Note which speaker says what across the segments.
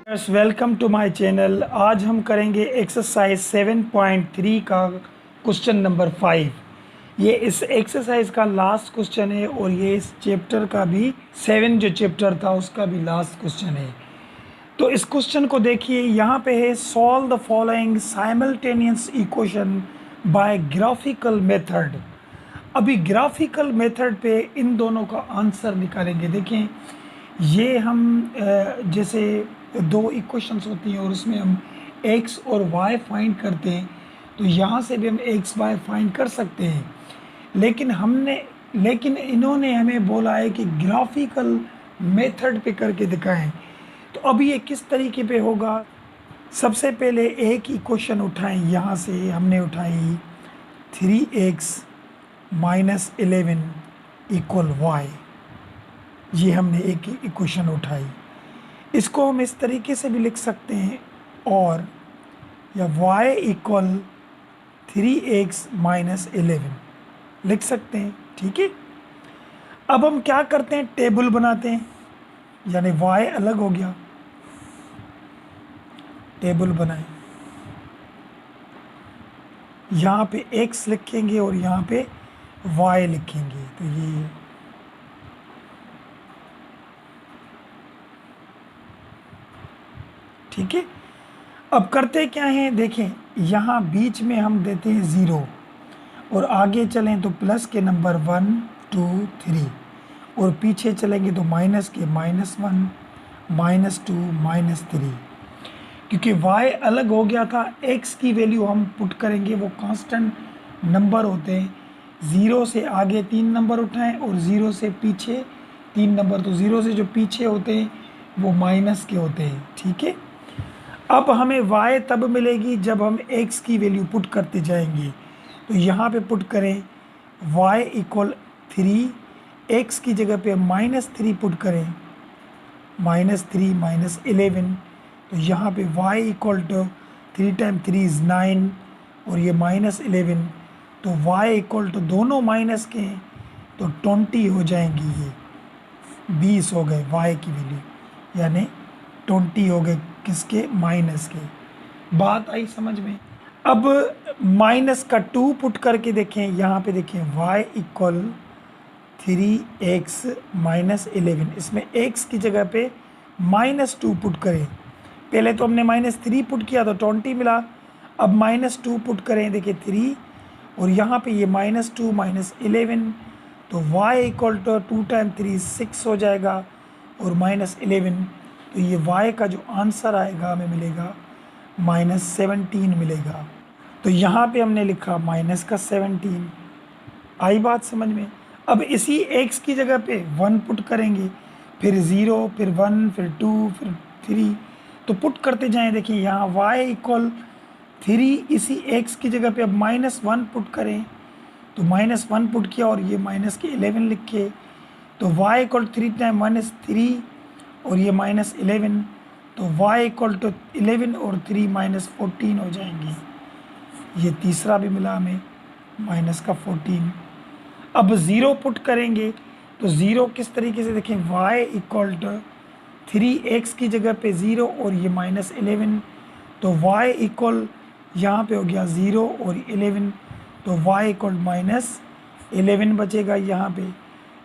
Speaker 1: Welcome to my channel. आज हम करेंगे एक्सरसाइज 7.3 का क्वेश्चन नंबर 5। ये इस एक्सरसाइज का लास्ट क्वेश्चन है और ये इस चैप्टर का भी 7 जो चैप्टर था उसका भी लास्ट क्वेश्चन है। तो इस क्वेश्चन को देखिए, यहाँ पे है solve the following simultaneous equation by graphical method. अभी ग्राफिकल मेथड पे इन दोनों का आंसर निकालेंगे। देखें, ये हम जैसे दो इक्वेशंस होती हैं और उसमें हम x और y फाइंड करते हैं, तो यहाँ से भी हम x y फाइंड कर सकते हैं। लेकिन इन्होंने हमें बोला है कि ग्राफिकल मेथड पे करके दिखाएं। तो अभी ये किस तरीके पे होगा? सबसे पहले एक इक्वेशन उठाएं। यहाँ से हमने उठाई 3x माइनस 11 इक्वल y। ये हमने एक इक्वेशन उठाई। इसको हम इस तरीके से भी लिख सकते हैं, और या y इक्वल 3x माइनस 11 लिख सकते हैं। ठीक है, अब हम क्या करते हैं, टेबल बनाते हैं, यानी y अलग हो गया, टेबल बनाए। यहाँ पे x लिखेंगे और यहाँ पे y लिखेंगे। तो ये ठीक है। अब करते क्या हैं, देखें, यहाँ बीच में हम देते हैं 0 और आगे चलें तो प्लस के नंबर 1 2 3 और पीछे चलेंगे तो माइनस के -1 -2 -3। क्योंकि y अलग हो गया था, x की वैल्यू हम पुट करेंगे, वो कांस्टेंट नंबर होते हैं। 0 से आगे 3 नंबर उठाएं और 0 से पीछे 3 नंबर। तो 0 से जो पीछे होते हैं वो माइनस के होते हैं। ठीक है, अब हमें y तब मिलेगी जब हम x की वैल्यू पुट करते जाएंगे। तो यहाँ पे पुट करें y इक्वल 3, x की जगह पे -3 पुट करें, -3 -11। तो यहाँ पे y equal to 3 time 3 is 9 और ये -11। तो y इक्वल टू दोनों माइनस के हैं तो 20 हो जाएंगी। ये 20 हो गए y की वैल्यू, यानी 20 हो गए किसके, माइनस के। बात आई समझ में? अब माइनस का 2 पुट करके देखें, यहाँ पे देखें y इक्वल 3x माइनस 11। इसमें x की जगह पे -2 पुट करें। पहले तो हमने -3 पुट किया तो 20 मिला। अब -2 पुट करें, देखिए 3 और यहाँ पे ये -2 -11। तो y इक्वल टू 2 टाइम 3 6 हो जाएगा और -11। तो ये y का जो आंसर आएगा हमें मिलेगा -17 मिलेगा। तो यहाँ पे हमने लिखा -17। आई बात समझ में? अब इसी x की जगह पे 1 पुट करेंगे, फिर 0 फिर 1 फिर 2 फिर 3, तो पुट करते जाएं। देखिए यहाँ y इक्वल 3, इसी x की जगह पे अब -1 पुट करें, तो -1 पुट किया और ये -11 लिखे। तो y इक्वल 3 टाइम 1 इज़ 3 और ये -11। तो y इक्वल टू 11 और 3 -14 हो जाएंगे। ये तीसरा भी मिला हमें -14। अब 0 पुट करेंगे तो 0 किस तरीके से, देखें y इक्वल टू 3x की जगह पे 0 और ये -11। तो y इक्वल यहाँ पे हो गया 0 और 11। तो y इक्वल -11 बचेगा। यहाँ पे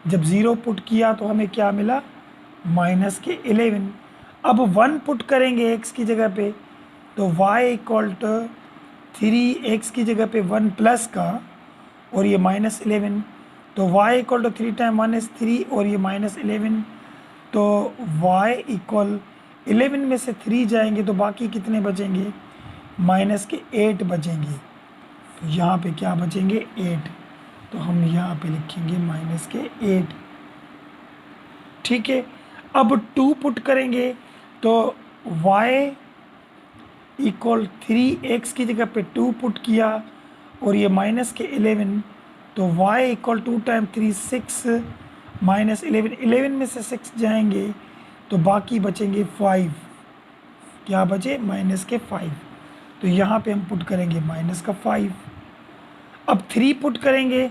Speaker 1: जब 0 पुट किया तो हमें क्या मिला, -11। अब 1 पुट करेंगे x की जगह पे, तो y इक्वल टू 3x की जगह पे 1 प्लस का और ये -11। तो y equal to 3 time 1 is 3 और ये -11। तो y इक्वल 11 में से 3 जाएंगे तो बाकी कितने बचेंगे, -8 बचेंगे। तो यहाँ पे क्या बचेंगे, 8। तो हम यहाँ पे लिखेंगे -8। ठीक है, अब 2 पुट करेंगे तो y इक्वल 3x की जगह पे 2 पुट किया और ये -11। तो y इक्वल 2 टाइम 3 6 -11। 11 में से 6 जाएंगे तो बाकी बचेंगे 5। क्या बचे, -5। तो यहाँ पे हम पुट करेंगे -5। अब 3 पुट करेंगे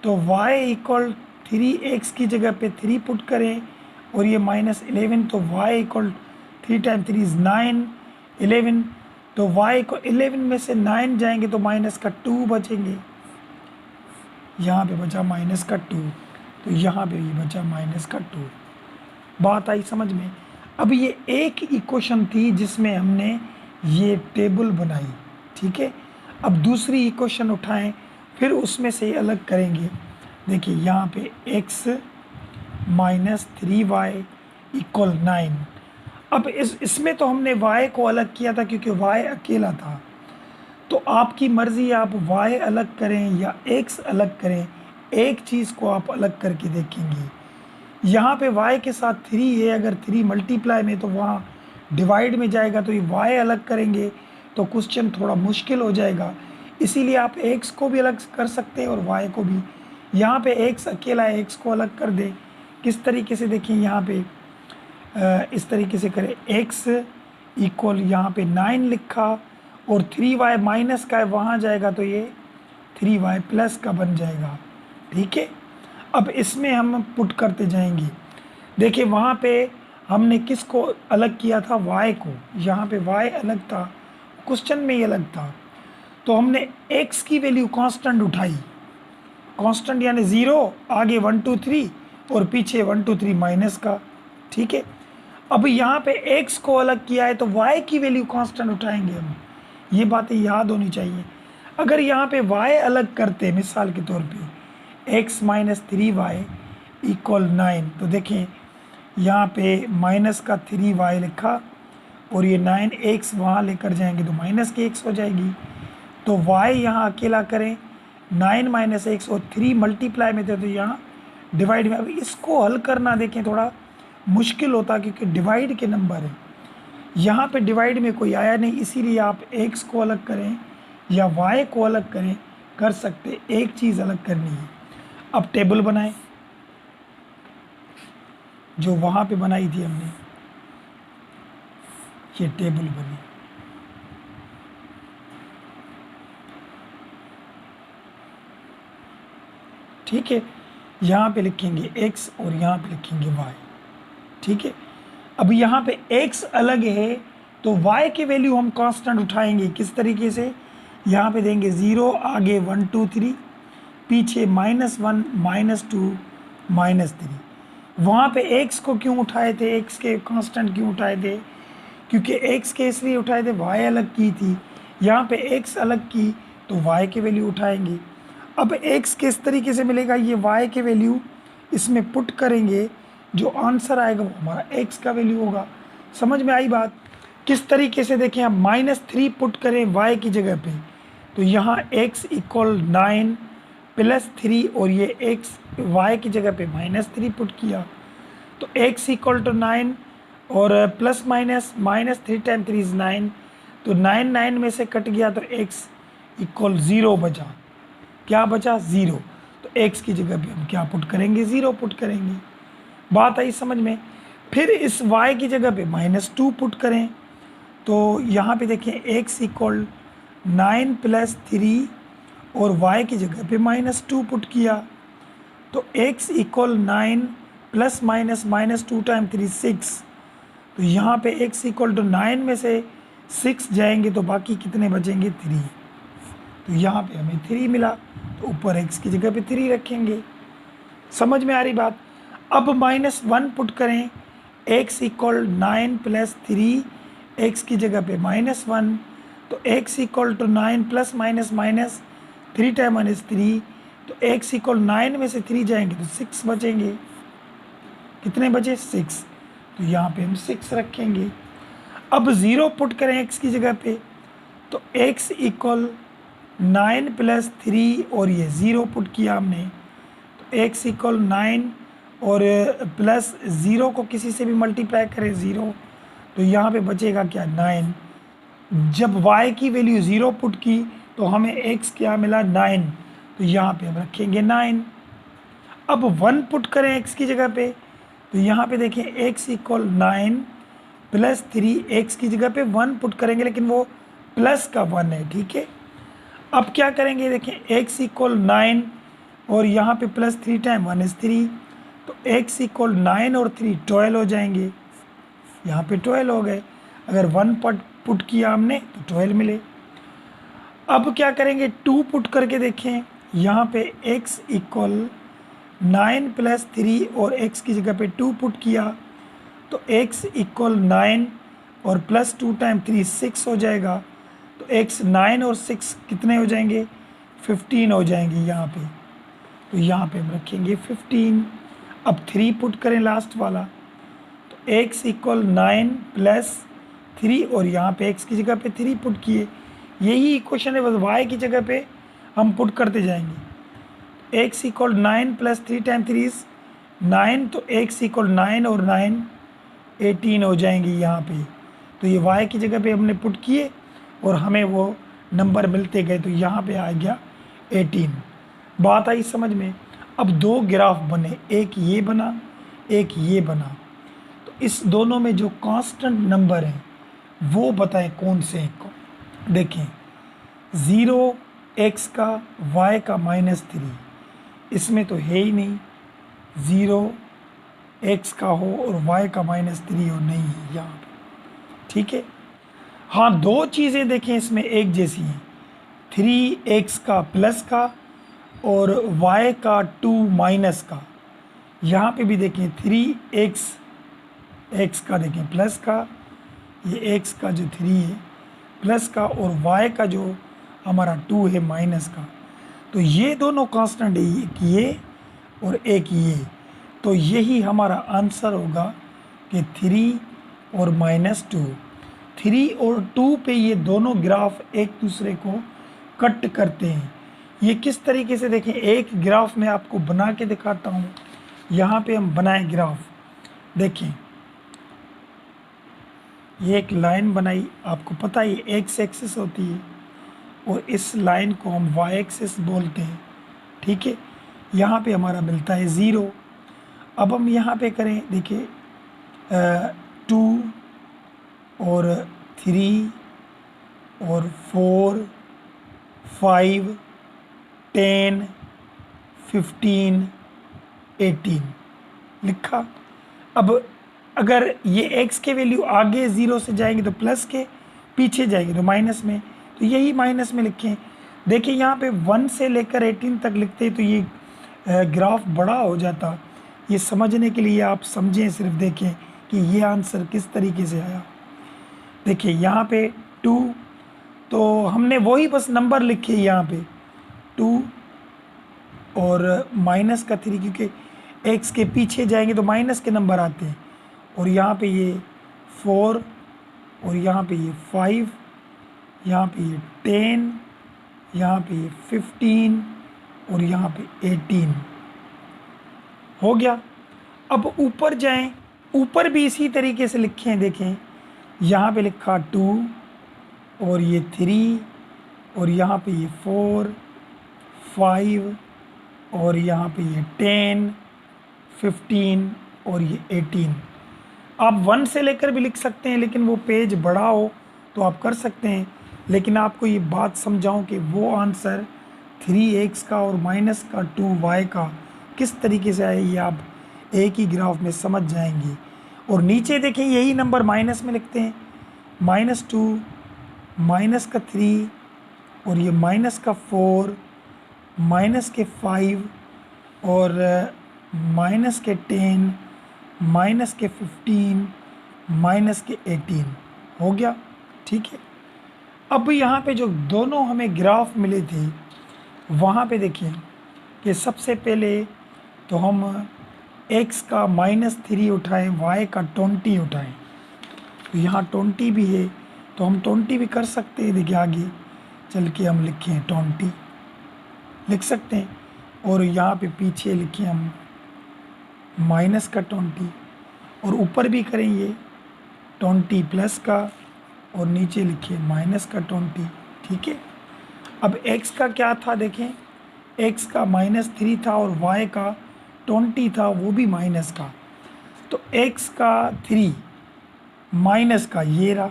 Speaker 1: तो y इक्वल 3x की जगह पे 3 पुट करें और ये -11। तो y इक्वल 3 टाइम 3 इज़ 9, 11। तो y को 11 में से 9 जाएंगे तो माइनस का 2 बचेंगे, यहाँ पे बचा माइनस का 2, तो यहाँ पे भी बचा माइनस का 2। बात आई समझ में? अब ये एक इक्वेशन थी जिसमें हमने ये टेबल बनाई, ठीक है। अब दूसरी इक्वेशन उठाएं, फिर उसमें से अलग करेंगे। देखिए यहाँ पे x माइनस 3y इक्वल 9। अब इसमें तो हमने y को अलग किया था क्योंकि y अकेला था, तो आपकी मर्ज़ी आप y अलग करें या x अलग करें, एक चीज़ को आप अलग करके देखेंगे। यहाँ पे y के साथ 3 है, अगर 3 मल्टीप्लाई में तो वहाँ डिवाइड में जाएगा, तो ये y अलग करेंगे तो क्वेश्चन थोड़ा मुश्किल हो जाएगा। इसीलिए आप x को भी अलग कर सकते हैं और y को भी। यहाँ पे x अकेला है, x को अलग कर दें। किस तरीके से देखें, यहाँ पे इस तरीके से करें, x इक्वल यहाँ पे 9 लिखा और 3y माइनस का है, वहाँ जाएगा तो ये 3y प्लस का बन जाएगा, ठीक है। अब इसमें हम पुट करते जाएंगे। देखिए वहाँ पे हमने किसको अलग किया था, y को, यहाँ पे y अलग था, क्वेश्चन में ही अलग था, तो हमने x की वैल्यू कांस्टेंट उठाई, कांस्टेंट यानी 0, आगे 1 2 3 और पीछे 1 2 3 माइनस का, ठीक है। अब यहाँ पे x को अलग किया है तो y की वैल्यू कांस्टेंट उठाएंगे हम, ये बातें याद होनी चाहिए। अगर यहाँ पे y अलग करते, मिसाल के तौर पे x माइनस 3y इक्वल 9, तो देखें यहाँ पे माइनस का 3y लिखा और ये 9x वहाँ लेकर जाएंगे तो माइनस की x हो जाएगी। तो y यहाँ अकेला करें, 9 माइनस x और 3 मल्टीप्लाई में थे तो यहाँ डिवाइड में। अब इसको हल करना देखें थोड़ा मुश्किल होता क्योंकि डिवाइड के नंबर है, यहाँ पे डिवाइड में कोई आया नहीं, इसीलिए आप x को अलग करें या y को अलग करें, कर सकते, एक चीज़ अलग करनी है। अब टेबल बनाएं जो वहाँ पे बनाई थी हमने, ये टेबल बनी, ठीक है। यहाँ पे लिखेंगे x और यहाँ पे लिखेंगे y, ठीक है। अब यहाँ पे x अलग है तो y की वैल्यू हम कांस्टेंट उठाएंगे, किस तरीके से, यहाँ पे देंगे 0, आगे 1 2 3, पीछे -1 -2 -3। वहाँ पे x को क्यों उठाए थे, x के कांस्टेंट क्यों उठाए थे, क्योंकि x के इसलिए उठाए थे y अलग की थी, यहाँ पे x अलग की तो y की वैल्यू उठाएंगे। अब x किस तरीके से मिलेगा, ये y के वैल्यू इसमें पुट करेंगे, जो आंसर आएगा वो हमारा x का वैल्यू होगा। समझ में आई बात? किस तरीके से देखें, हम -3 पुट करें y की जगह पे, तो यहाँ x इक्वल 9 प्लस 3 और ये x y की जगह पे -3 पुट किया तो x इक्वल टू 9 और प्लस माइनस -3 टाइम 3 इज़ 9, तो 9 9 में से कट गया तो x इक्वल 0 बचा। क्या बचा? 0। तो x की जगह पे हम क्या पुट करेंगे, 0 पुट करेंगे। बात आई समझ में? फिर इस y की जगह पे -2 पुट करें तो यहाँ पे देखिए x इक्वल 9 प्लस 3 और y की जगह पे -2 पुट किया तो x equal 9 plus minus -2 time 3 6, तो यहाँ पे x इक्वल टू 9 में से 6 जाएंगे तो बाकी कितने बचेंगे, 3। तो यहाँ पे हमें 3 मिला, तो ऊपर x की जगह पे 3 रखेंगे। समझ में आ रही बात? अब -1 पुट करें, x इक्वल 9 प्लस 3, x की जगह पे -1, तो x equal to 9 plus minus -3 time 1 is 3, तो x इक्वल 9 में से 3 जाएंगे तो 6 बचेंगे। कितने बचे? 6। तो यहाँ पे हम 6 रखेंगे। अब 0 पुट करें x की जगह पे, तो x इक्वल 9 प्लस 3 और ये 0 पुट किया हमने, तो x इक्वल 9 और प्लस 0 को किसी से भी मल्टीप्लाई करें 0, तो यहाँ पे बचेगा क्या, 9। जब y की वैल्यू 0 पुट की तो हमें x क्या मिला, 9, तो यहाँ पे हम रखेंगे 9। अब 1 पुट करें x की जगह पे, तो यहाँ पे देखिए x इक्वल 9 प्लस 3, x की जगह पे 1 पुट करेंगे लेकिन वो प्लस का 1 है, ठीक है। अब क्या करेंगे, देखिए x इक्वल 9 और यहाँ पे प्लस 3 टाइम 1 इज़ 3, तो x इक्वल 9 और 3 12 हो जाएंगे। यहाँ पे 12 हो गए। अगर 1 पुट किया हमने तो 12 मिले। अब क्या करेंगे, 2 पुट करके देखें। यहाँ पे x इक्वल 9 + 3 और x की जगह पे 2 पुट किया तो x इक्वल 9 और +2 × 3 6 हो जाएगा। तो x 9 और 6 कितने हो जाएंगे, 15 हो जाएंगे यहाँ पे। तो यहाँ पे हम रखेंगे 15। अब 3 पुट करें लास्ट वाला, तो x इक्वल 9 + 3 और यहाँ पे x की जगह पे 3 पुट किए। यही इक्वेशन है, बस y की जगह पे हम पुट करते जाएंगे। x इक्वल 9 + 3 × 3 9, तो x इक्वल 9 और 9 18 हो जाएंगी यहाँ पे। तो ये y की जगह पे हमने पुट किए और हमें वो नंबर मिलते गए, तो यहाँ पे आ गया 18। बात आई समझ में। अब 2 ग्राफ बने, एक ये बना एक ये बना, तो इस दोनों में जो कांस्टेंट नंबर हैं वो बताएं कौन से हैं। देखें 0 x का y का -3, इसमें तो है ही नहीं 0 x का हो और y का -3 हो, नहीं है यहाँ पे। ठीक है, हाँ 2 चीज़ें देखें इसमें एक जैसी हैं, 3x का प्लस का और y का 2 माइनस का। यहाँ पे भी देखें 3x x का देखें प्लस का, ये x का जो 3 है प्लस का और y का जो हमारा 2 है माइनस का। तो ये दोनों कांस्टेंट है, एक ये और एक ये। तो यही हमारा आंसर होगा कि 3 और -2। 3 और 2 पे ये दोनों ग्राफ एक दूसरे को कट करते हैं। ये किस तरीके से देखें, एक ग्राफ में आपको बना के दिखाता हूँ। यहाँ पे हम बनाए ग्राफ, देखें ये एक लाइन बनाई, आपको पता है ये x एक्सिस होती है और इस लाइन को हम y एक्सिस बोलते हैं। ठीक है, यहाँ पे हमारा मिलता है 0। अब हम यहाँ पे करें, देखिए 2 और 3 और 4 5 10 15 18 लिखा। अब अगर ये x के वैल्यू आगे 0 से जाएंगे तो प्लस के, पीछे जाएंगे तो माइनस में, तो यही माइनस में लिखें। देखिए यहाँ पे 1 से लेकर 18 तक लिखते तो ये ग्राफ बड़ा हो जाता। ये समझने के लिए आप समझें, सिर्फ देखें कि ये आंसर किस तरीके से आया। देखिए यहाँ पे 2, तो हमने वही बस नंबर लिखे यहाँ पे 2 और -3, क्योंकि x के पीछे जाएंगे तो माइनस के नंबर आते हैं। और यहाँ पे ये 4 और यहाँ पे ये 5, यहाँ पे ये 10, यहाँ पे ये 15 और यहाँ पे 18 हो गया। अब ऊपर जाएं, ऊपर भी इसी तरीके से लिखे हैं। देखें यहाँ पे लिखा 2 और ये 3 और यहाँ पे ये 4 5 और यहाँ पे ये 10 15 और ये 18। आप 1 से लेकर भी लिख सकते हैं, लेकिन वो पेज बड़ा हो तो आप कर सकते हैं। लेकिन आपको ये बात समझाऊं कि वो आंसर 3x का और -2y का किस तरीके से आए, ये आप एक ही ग्राफ में समझ जाएंगे। और नीचे देखें यही नंबर माइनस में लिखते हैं, -2 -3 और ये -4 -5 और -10 -15 -18 हो गया। ठीक है, अब यहाँ पे जो दोनों हमें ग्राफ मिले थे वहाँ पे देखिए कि सबसे पहले तो हम x का -3 उठाएं, y का 20 उठाएं। तो यहाँ 20 भी है तो हम 20 भी कर सकते हैं। देखिए आगे चल के हम लिखें 20 लिख सकते हैं, और यहाँ पे पीछे लिखें हम -20 और ऊपर भी करें ये 20 प्लस का और नीचे लिखिए -20। ठीक है, अब x का क्या था, देखें x का -3 था और y का 20 था, वो भी माइनस का। तो x का 3 माइनस का ये रहा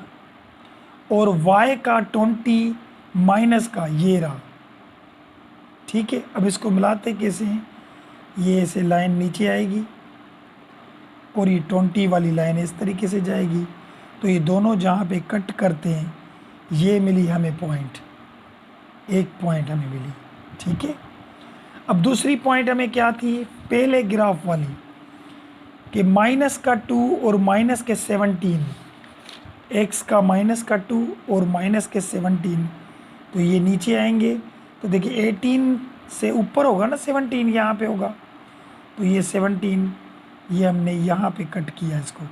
Speaker 1: और y का 20 माइनस का ये रहा। ठीक है, अब इसको मिलाते कैसे हैं, ये ऐसे लाइन नीचे आएगी और ये 20 वाली लाइन इस तरीके से जाएगी। तो ये दोनों जहाँ पे कट करते हैं ये मिली हमें पॉइंट, एक पॉइंट हमें मिली। ठीक है, अब दूसरी पॉइंट हमें क्या थी पहले ग्राफ वाली कि माइनस का 2 और माइनस के 17, एक्स का माइनस का 2 और माइनस के 17, तो ये नीचे आएंगे। तो देखिए 18 से ऊपर होगा ना 17, यहाँ पे होगा, तो ये 17 ये हमने यहाँ पे कट किया इसको।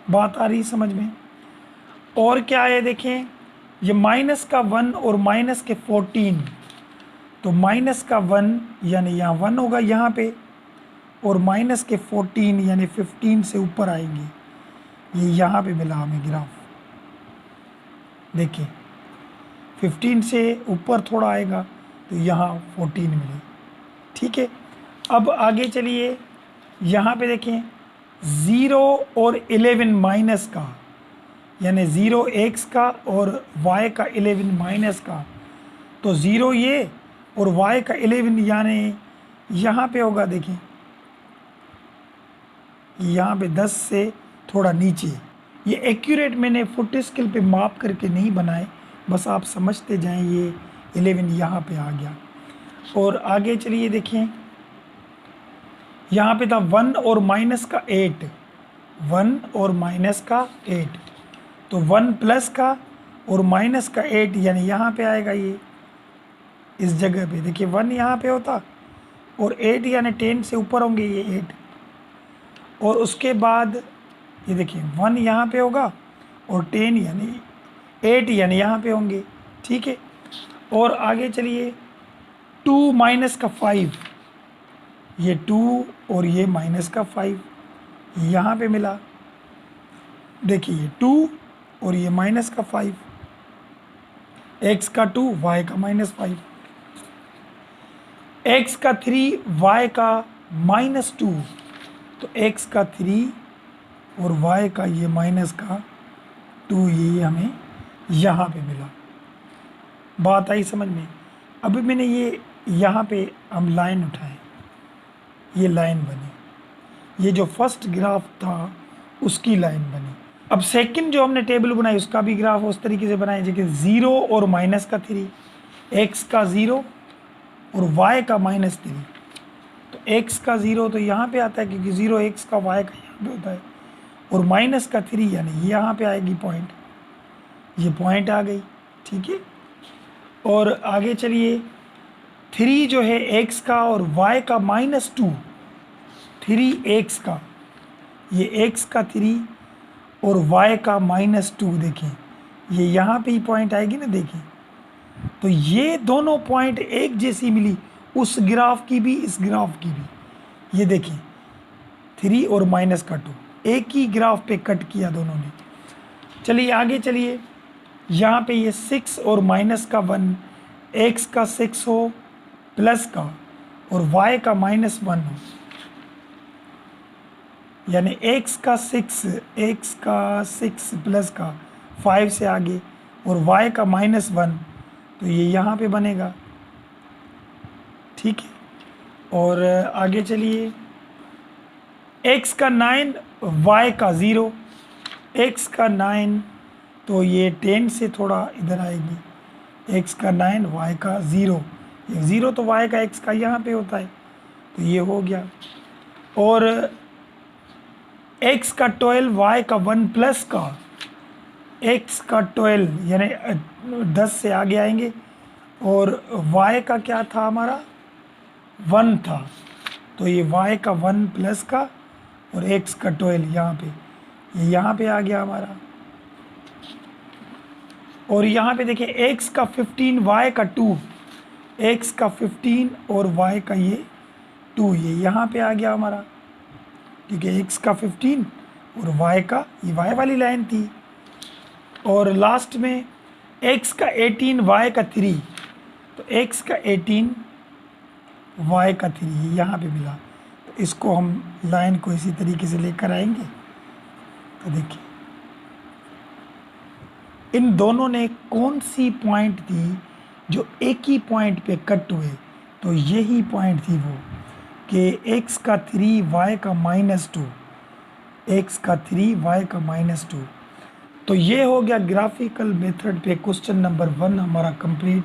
Speaker 1: बात आ रही समझ में? और क्या है देखें, ये माइनस का 1 और माइनस के 14, तो माइनस का 1 यानी यहाँ 1 होगा यहाँ पे, और माइनस के 14 यानी 15 से ऊपर आएंगे। ये यहाँ पे मिला हमें ग्राफ, देखिए 15 से ऊपर थोड़ा आएगा तो यहाँ 14 मिले। ठीक है, अब आगे चलिए, यहाँ पे देखें 0 और 11 माइनस का, यानी 0 एक्स का और y का 11 माइनस का, तो 0 ये और y का 11 यानी यहाँ पे होगा। देखिए यहाँ पे 10 से थोड़ा नीचे, ये एक्यूरेट मैंने फुट स्केल पे माप करके नहीं बनाए, बस आप समझते जाएं। ये 11 यहाँ पे आ गया। और आगे चलिए देखें, यहाँ पे था 1 और माइनस का 8, 1 और माइनस का 8, तो 1 प्लस का और माइनस का 8 यानी यहाँ पे आएगा। ये इस जगह पे देखिए 1 यहाँ पे होता और 8 यानी 10 से ऊपर होंगे ये 8, और उसके बाद ये देखिए 1 यहाँ पे होगा और 10 यानी 8 यानी यहाँ पे होंगे। ठीक है, और आगे चलिए 2 माइनस का 5, ये 2 और ये माइनस का 5 यहाँ पे मिला। देखिए ये 2 और ये माइनस का 5, एक्स का 2 वाई का -5, एक्स का 3 वाई का -2, तो एक्स का 3 और वाई का ये माइनस का 2 ये हमें यहाँ पे मिला। बात आई समझ में? अभी मैंने ये यहाँ पे हम लाइन उठाए, ये लाइन बनी, ये जो फर्स्ट ग्राफ था उसकी लाइन बनी। अब सेकंड जो हमने टेबल बनाई उसका भी ग्राफ उस तरीके से बनाए जैसे 0 और माइनस का 3, एक्स का 0 और वाई का -3, तो एक्स का 0 तो यहाँ पे आता है क्योंकि 0 एक्स का वाई का यहाँ पे होता है, और माइनस का 3 यानी यहाँ पे आएगी पॉइंट, ये पॉइंट आ गई। ठीक है, और आगे चलिए 3 जो है एक्स का और वाई का -2, 3 एक्स का, ये एक्स का 3 और y का -2, देखें ये यहाँ पे ही पॉइंट आएगी ना। देखें तो ये दोनों पॉइंट एक जैसी मिली, उस ग्राफ की भी इस ग्राफ की भी। ये देखें 3 और -2 एक ही ग्राफ पे कट किया दोनों ने। चलिए आगे चलिए, यहाँ पे ये 6 और -1, एक्स का 6 हो प्लस का और y का -1 हो, यानी x का 6 प्लस का 5 से आगे और y का -1, तो ये यहाँ पे बनेगा। ठीक है, और आगे चलिए x का 9 y का 0, x का 9 तो ये 10 से थोड़ा इधर आएगी, x का 9 y का 0, ये 0 तो y का x का यहाँ पे होता है, तो ये हो गया। और x का 12 y का 1 प्लस का, x का 12 यानी 10 से आगे आएंगे, और y का क्या था हमारा 1 था, तो ये y का 1 प्लस का और x का 12 यहाँ पे, ये यहाँ पे आ गया हमारा। और यहाँ पे देखिए x का 15 y का 2, x का 15 और y का ये 2, ये यहाँ पे आ गया हमारा, क्योंकि x का 15 और y का ये y वाली लाइन थी। और लास्ट में x का 18 y का 3, तो x का 18 y का 3 ये यहाँ पे मिला। तो इसको हम लाइन को इसी तरीके से लेकर आएंगे। तो देखिए इन दोनों ने कौन सी पॉइंट थी जो एक ही पॉइंट पे कट हुए, तो यही पॉइंट थी वो कि x का 3 y का -2, x का 3 y का -2। तो ये हो गया ग्राफिकल मेथड पे क्वेश्चन नंबर 1 हमारा कंप्लीट।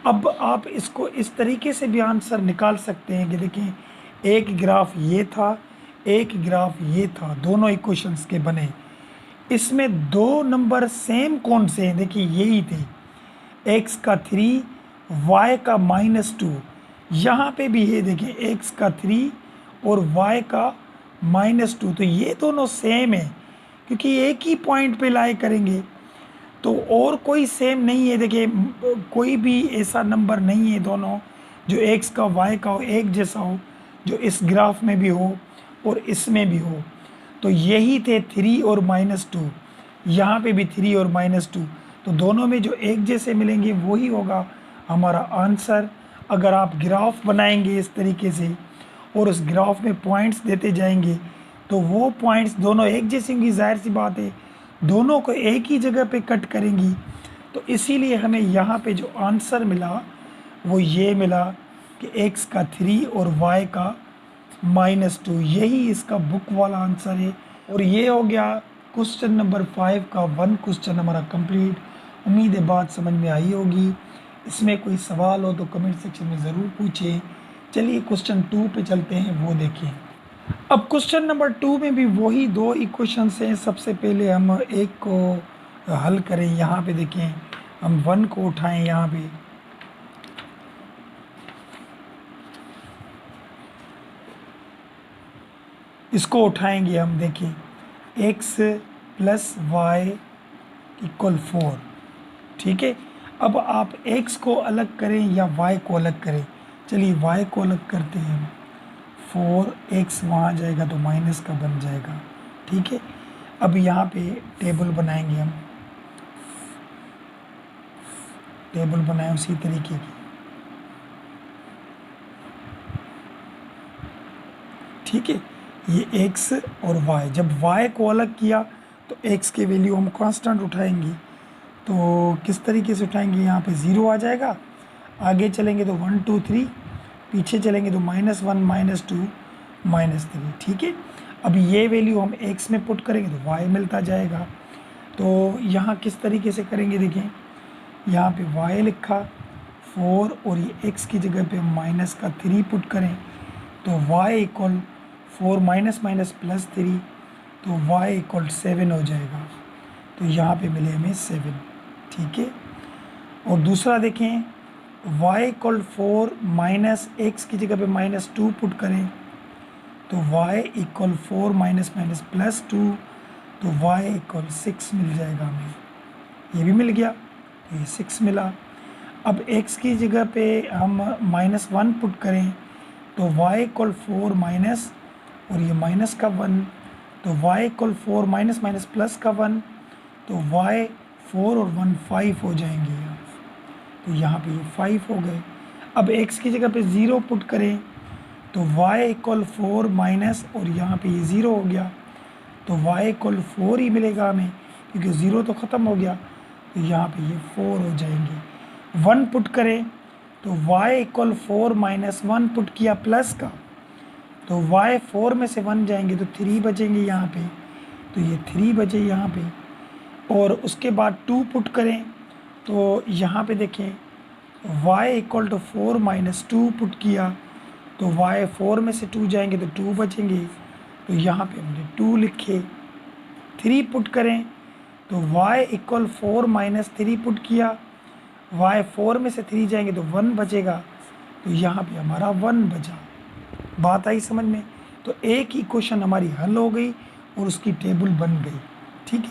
Speaker 1: अब आप इसको इस तरीके से भी आंसर निकाल सकते हैं कि देखिए एक ग्राफ ये था, एक ग्राफ ये था, दोनों इक्वेशंस के बने। इसमें दो नंबर सेम कौन से हैं? देखिए यही थे, x का 3 y का -2। यहाँ पे भी ये देखिए x का 3 और y का -2, तो ये दोनों सेम है क्योंकि एक ही पॉइंट पे लाई करेंगे। तो और कोई सेम नहीं है, देखिए कोई भी ऐसा नंबर नहीं है दोनों जो x का y का हो एक जैसा हो, जो इस ग्राफ में भी हो और इसमें भी हो। तो यही थे 3 और -2, यहाँ पे भी 3 और -2, तो दोनों में जो एक जैसे मिलेंगे वही होगा हमारा आंसर। अगर आप ग्राफ बनाएंगे इस तरीके से और उस ग्राफ में पॉइंट्स देते जाएंगे तो वो पॉइंट्स दोनों एक जैसी होंगी, जाहिर सी बात है दोनों को एक ही जगह पे कट करेंगी। तो इसीलिए हमें यहाँ पे जो आंसर मिला वो ये मिला कि x का 3 और y का -2, यही इसका बुक वाला आंसर है। और ये हो गया क्वेश्चन नंबर 5 का 1 क्वेश्चन हमारा कंप्लीट। उम्मीद है बात समझ में आई होगी। इसमें कोई सवाल हो तो कमेंट सेक्शन में ज़रूर पूछें। चलिए क्वेश्चन 2 पे चलते हैं, वो देखें। अब क्वेश्चन नंबर 2 में भी वही दो इक्वेशंस हैं। सबसे पहले हम एक को हल करें। यहाँ पे देखें, हम 1 को उठाएं, यहाँ पे इसको उठाएंगे हम, देखें x + y = 4, ठीक है। अब आप x को अलग करें या y को अलग करें। चलिए y को अलग करते हैं हम, 4x वहाँ जाएगा तो माइनस का बन जाएगा, ठीक है। अब यहाँ पे टेबल बनाएंगे हम, टेबल बनाए उसी तरीके की, ठीक है। ये x और y, जब y को अलग किया तो x के वैल्यू हम कांस्टेंट उठाएंगे। तो किस तरीके से उठाएंगे, यहाँ पे 0 आ जाएगा, आगे चलेंगे तो 1 2 3, पीछे चलेंगे तो -1 -2 -3, ठीक है। अब ये वैल्यू हम x में पुट करेंगे तो y मिलता जाएगा। तो यहाँ किस तरीके से करेंगे, देखें यहाँ पे y लिखा 4 और ये x की जगह पे हम -3 पुट करें तो y = 4 -−+3, तो y = 7 हो जाएगा। तो यहाँ पे मिले हमें 7, ठीक है। और दूसरा देखें, y = 4 -x की जगह पे -2 पुट करें तो y = 4 -−+2, तो y = 6 मिल जाएगा हमें। ये भी मिल गया, तो ये 6 मिला। अब x की जगह पे हम -1 पुट करें तो y = 4 माइनस और ये माइनस का 1, तो y = 4 -+ का 1, तो y 4 और 1 5 हो जाएंगे। तो यहाँ पे ये 5 हो गए। अब x की जगह पे 0 पुट करें तो y = 4 माइनस और यहाँ पे ये 0 हो गया, तो y = 4 ही मिलेगा हमें क्योंकि 0 तो ख़त्म हो गया, तो यहाँ पे ये 4 हो जाएंगे। 1 पुट करें तो y = 4 -1 पुट किया प्लस का, तो y 4 में से 1 जाएंगे तो 3 बचेंगे यहाँ पे, तो ये 3 बचे यहाँ पे। और उसके बाद 2 पुट करें तो यहाँ पे देखें y = 4 -2 पुट किया तो y 4 में से 2 जाएंगे तो 2 बचेंगे, तो यहाँ पे हमने 2 लिखे। 3 पुट करें तो y = 4 -3 पुट किया, y 4 में से 3 जाएंगे तो 1 बचेगा, तो यहाँ पे हमारा 1 बचा। बात आई समझ में? तो एक ही क्वेश्चन हमारी हल हो गई और उसकी टेबल बन गई, ठीक है।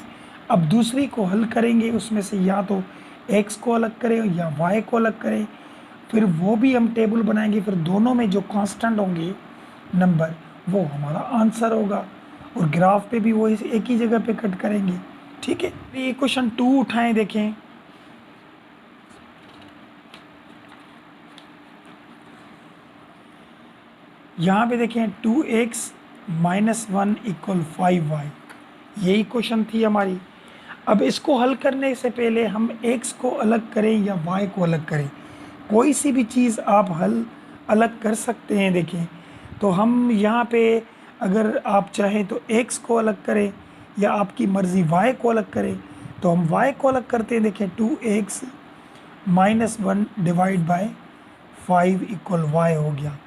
Speaker 1: अब दूसरी को हल करेंगे, उसमें से या तो x को अलग करें या y को अलग करें, फिर वो भी हम टेबल बनाएंगे, फिर दोनों में जो कांस्टेंट होंगे नंबर वो हमारा आंसर होगा। और ग्राफ पे भी वो एक ही जगह पे कट करेंगे, ठीक है। ये क्वेश्चन 2 उठाएं, देखें यहाँ पे देखें 2x - 1 = 5y, यही क्वेश्चन थी हमारी। अब इसको हल करने से पहले हम x को अलग करें या y को अलग करें, कोई सी भी चीज़ आप हल अलग कर सकते हैं। देखें तो हम यहाँ पे अगर आप चाहें तो x को अलग करें या आपकी मर्ज़ी y को अलग करें, तो हम y को अलग करते हैं। देखें 2x minus 1 divide by 5 equal y हो गया।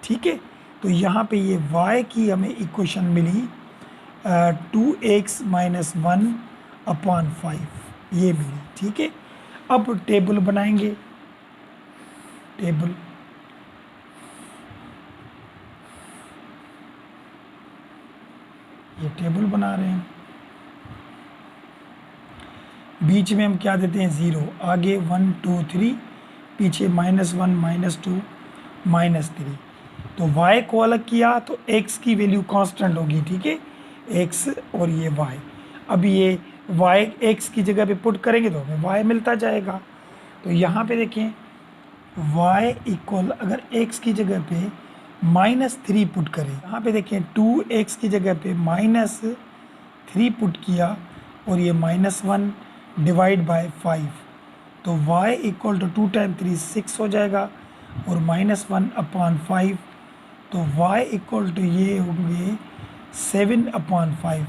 Speaker 1: ठीक है, तो यहाँ पे ये y की हमें इक्वेशन मिली 2x माइनस 1 अपॉन 5, ये मिली। ठीक है, अब टेबल बनाएंगे। टेबल ये टेबल बना रहे हैं। बीच में हम क्या देते हैं 0, आगे 1 2 3, पीछे -1 -2 -3। तो y को अलग किया तो x की वैल्यू कांस्टेंट होगी। ठीक है, x और ये y। अब ये y x की जगह पे पुट करेंगे तो हमें y मिलता जाएगा। तो यहाँ पे देखें y इक्वल, अगर x की जगह पे -3 पुट करें, यहाँ पे देखें 2x की जगह पे -3 पुट किया और ये -1 डिवाइड बाय 5, तो y इक्वल टू 2 टाइम 3 6 हो जाएगा और -1 अपॉन 5, तो y इक्वल टू ये होंगे 7 अपॉन 5,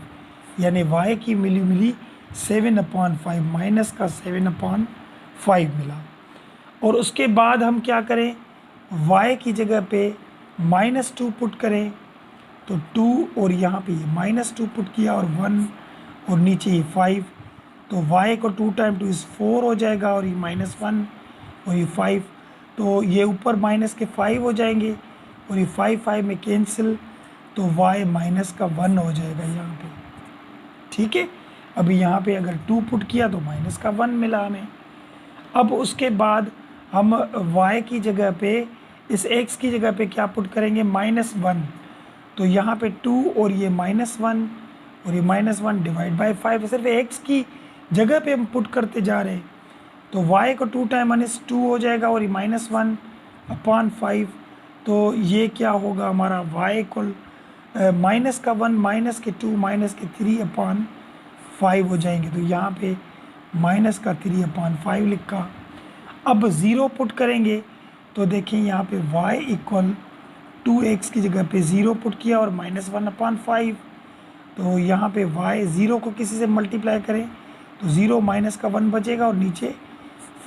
Speaker 1: यानी y की वैल्यू मिली 7 अपॉन 5, माइनस का 7 अपॉन 5 मिला। और उसके बाद हम क्या करें, y की जगह पे -2 पुट करें, तो 2 और यहाँ पे -2 पुट किया और 1 और नीचे ये 5, तो y को 2 टाइम 2 4 हो जाएगा और ये -1 और ये 5, तो ये ऊपर माइनस के 5 हो जाएंगे और ये 5 में कैंसिल, तो y माइनस का 1 हो जाएगा यहाँ पे। ठीक है, अभी यहाँ पे अगर 2 पुट किया तो माइनस का 1 मिला हमें। अब उसके बाद हम y की जगह पे इस x की जगह पे क्या पुट करेंगे -1, तो यहाँ पे 2 और ये -1 और ये -1 डिवाइड बाय 5, सिर्फ x की जगह पे हम पुट करते जा रहे हैं। तो y को 2 टाइम -2 हो जाएगा और ये -1 अपॉन 5, तो ये क्या होगा हमारा y इक्वल माइनस का 1 माइनस के 2 माइनस के 3 अपॉन 5 हो जाएंगे। तो यहाँ पे माइनस का 3 अपॉन 5 लिखा। अब 0 पुट करेंगे तो देखें यहाँ पे y इक्वल 2x की जगह पे 0 पुट किया और -1 अपॉन 5, तो यहाँ पे y 0 को किसी से मल्टीप्लाई करें तो 0 माइनस का 1 बचेगा और नीचे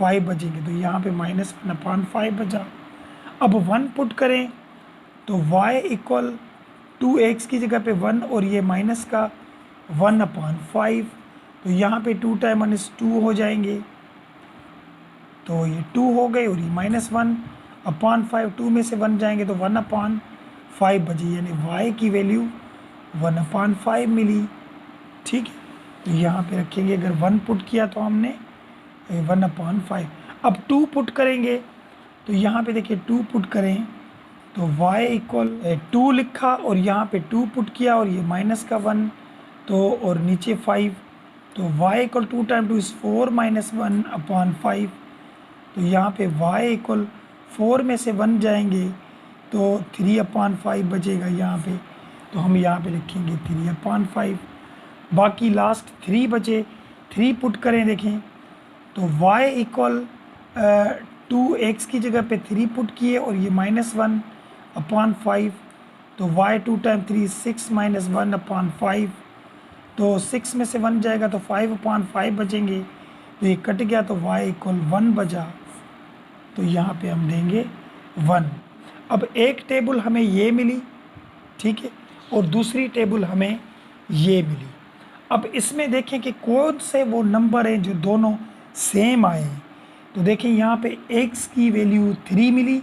Speaker 1: 5 बचेंगे, तो यहाँ पे -1 अपॉन 5 बचा। अब 1 पुट करें तो y इक्वल 2x की जगह पे 1 और ये माइनस का 1 अपॉन 5, तो यहाँ पे 2 टाइम -2 हो जाएंगे, तो ये 2 हो गए और ये -1 अपॉन 5, 2 में से 1 जाएंगे तो 1 अपॉन 5 बची, यानी y की वैल्यू 1 अपॉन 5 मिली। ठीक है, तो यहाँ पे रखेंगे, अगर 1 पुट किया तो हमने 1 अपॉन 5। अब 2 पुट करेंगे तो यहाँ पे देखिए 2 पुट करें तो y इक्वल 2 लिखा और यहाँ पे 2 पुट किया और ये माइनस का 1, तो और नीचे 5, तो y equal 2 time 2 is 4 -1 upon 5, तो यहाँ पे y इक्वल 4 में से 1 जाएंगे तो 3 अपॉन 5 बचेगा यहाँ पे, तो हम यहाँ पे लिखेंगे 3 अपॉन 5। बाकी लास्ट 3 बचे, 3 पुट करें देखें तो y इक्वल 2x की जगह पे 3 पुट किए और ये -1 अपॉन 5, तो y 2 टाइम 3 6 -1 अपॉन 5, तो 6 में से 1 जाएगा तो 5 अपॉन 5 बचेंगे, तो ये कट गया तो y इक्वल 1 बचा, तो यहाँ पे हम देंगे 1। अब एक टेबल हमें ये मिली, ठीक है, और दूसरी टेबल हमें ये मिली। अब इसमें देखें कि कौन से वो नंबर हैं जो दोनों सेम आए हैं, तो देखें यहाँ पे x की वैल्यू 3 मिली,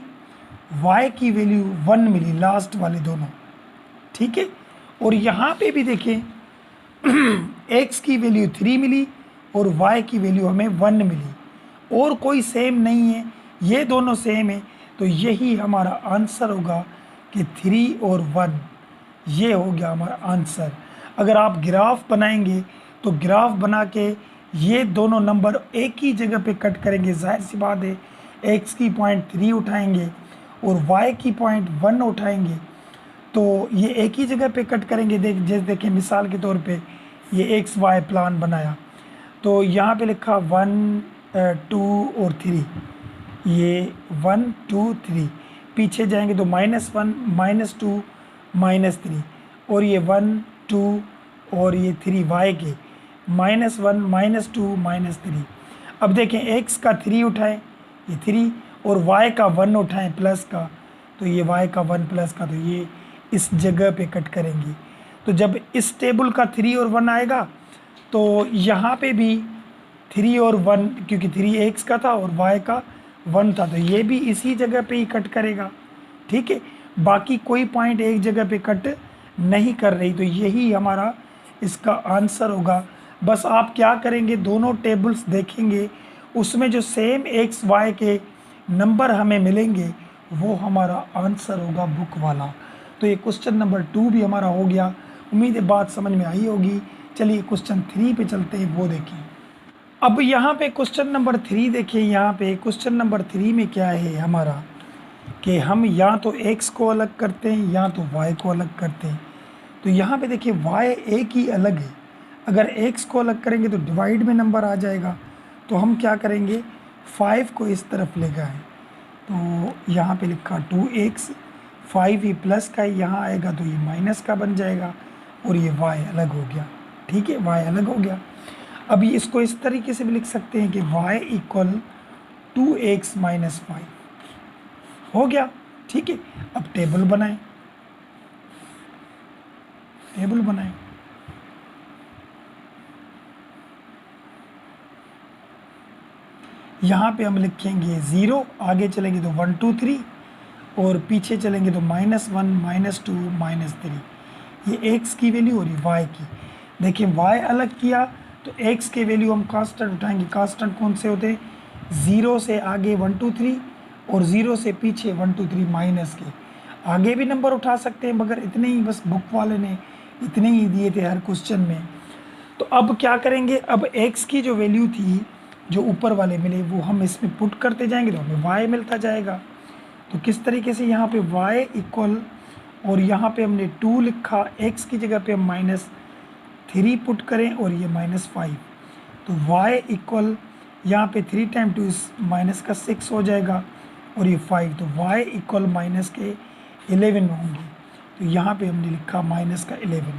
Speaker 1: y की वैल्यू 1 मिली, लास्ट वाले दोनों। ठीक है, और यहाँ पे भी देखें x की वैल्यू 3 मिली और y की वैल्यू हमें 1 मिली, और कोई सेम नहीं है, ये दोनों सेम है, तो यही हमारा आंसर होगा कि 3 और 1, ये हो गया हमारा आंसर। अगर आप ग्राफ बनाएंगे तो ग्राफ बना के ये दोनों नंबर एक ही जगह पे कट करेंगे, जाहिर सी बात है x की पॉइंट 3 उठाएंगे और y की पॉइंट 1 उठाएंगे, तो ये एक ही जगह पे कट करेंगे। जैसे देखें मिसाल के तौर पे ये XY प्लान बनाया, तो यहाँ पे लिखा 1 2 और 3, ये 1 2 3, पीछे जाएंगे तो -1 -2 -3, और ये 1 2 और ये 3 y के -1 -2 -3। अब देखें x का 3 उठाएं, ये 3, और y का 1 उठाएं प्लस का, तो ये y का 1 प्लस का, तो ये इस जगह पे कट करेंगे। तो जब इस टेबल का 3 और 1 आएगा तो यहाँ पे भी 3 और 1, क्योंकि 3 x का था और y का 1 था, तो ये भी इसी जगह पे ही कट करेगा। ठीक है, बाकी कोई पॉइंट एक जगह पे कट नहीं कर रही, तो यही हमारा इसका आंसर होगा। बस आप क्या करेंगे, दोनों टेबल्स देखेंगे, उसमें जो सेम एक्स वाई के नंबर हमें मिलेंगे वो हमारा आंसर होगा बुक वाला। तो ये क्वेश्चन नंबर 2 भी हमारा हो गया। उम्मीद है बात समझ में आई होगी। चलिए क्वेश्चन 3 पे चलते हैं, वो देखिए। अब यहाँ पे क्वेश्चन नंबर 3 देखिए। यहाँ पे क्वेश्चन नंबर 3 में क्या है हमारा, कि हम या तो x को अलग करते हैं या तो y को अलग करते हैं। तो यहाँ पे देखिए y एक ही अलग है, अगर x को अलग करेंगे तो डिवाइड में नंबर आ जाएगा। तो हम क्या करेंगे, 5 को इस तरफ ले गए, तो यहाँ पे लिखा 2x, 5 ही प्लस का यहाँ आएगा तो ये माइनस का बन जाएगा, और ये y अलग हो गया। ठीक है, y अलग हो गया। अभी इसको इस तरीके से भी लिख सकते हैं कि y इक्वल 2x - 5 हो गया। ठीक है, अब टेबल बनाएं, टेबल बनाएं। यहाँ पे हम लिखेंगे 0, आगे चलेंगे तो 1 2 3, और पीछे चलेंगे तो -1 -2 -3। ये x की वैल्यू और ये y की। देखिए y अलग किया तो x के वैल्यू हम कांस्टेंट उठाएंगे। कांस्टेंट कौन से होते हैं, 0 से आगे 1 2 3 और 0 से पीछे 1 2 3 माइनस के। आगे भी नंबर उठा सकते हैं, मगर इतने ही बस बुक वाले ने इतने ही दिए थे हर क्वेश्चन में। तो अब क्या करेंगे, अब x की जो वैल्यू थी जो ऊपर वाले मिले वो हम इसमें पुट करते जाएंगे तो हमें y मिलता जाएगा। तो किस तरीके से, यहाँ पे y इक्वल, और यहाँ पे हमने 2 लिखा, x की जगह पे हम -3 पुट करें और ये -5, तो y इक्वल, यहाँ पे 3 टाइम 2 माइनस का 6 हो जाएगा, और ये 5, तो y इक्वल माइनस के 11 होंगे। तो यहाँ पे हमने लिखा -11।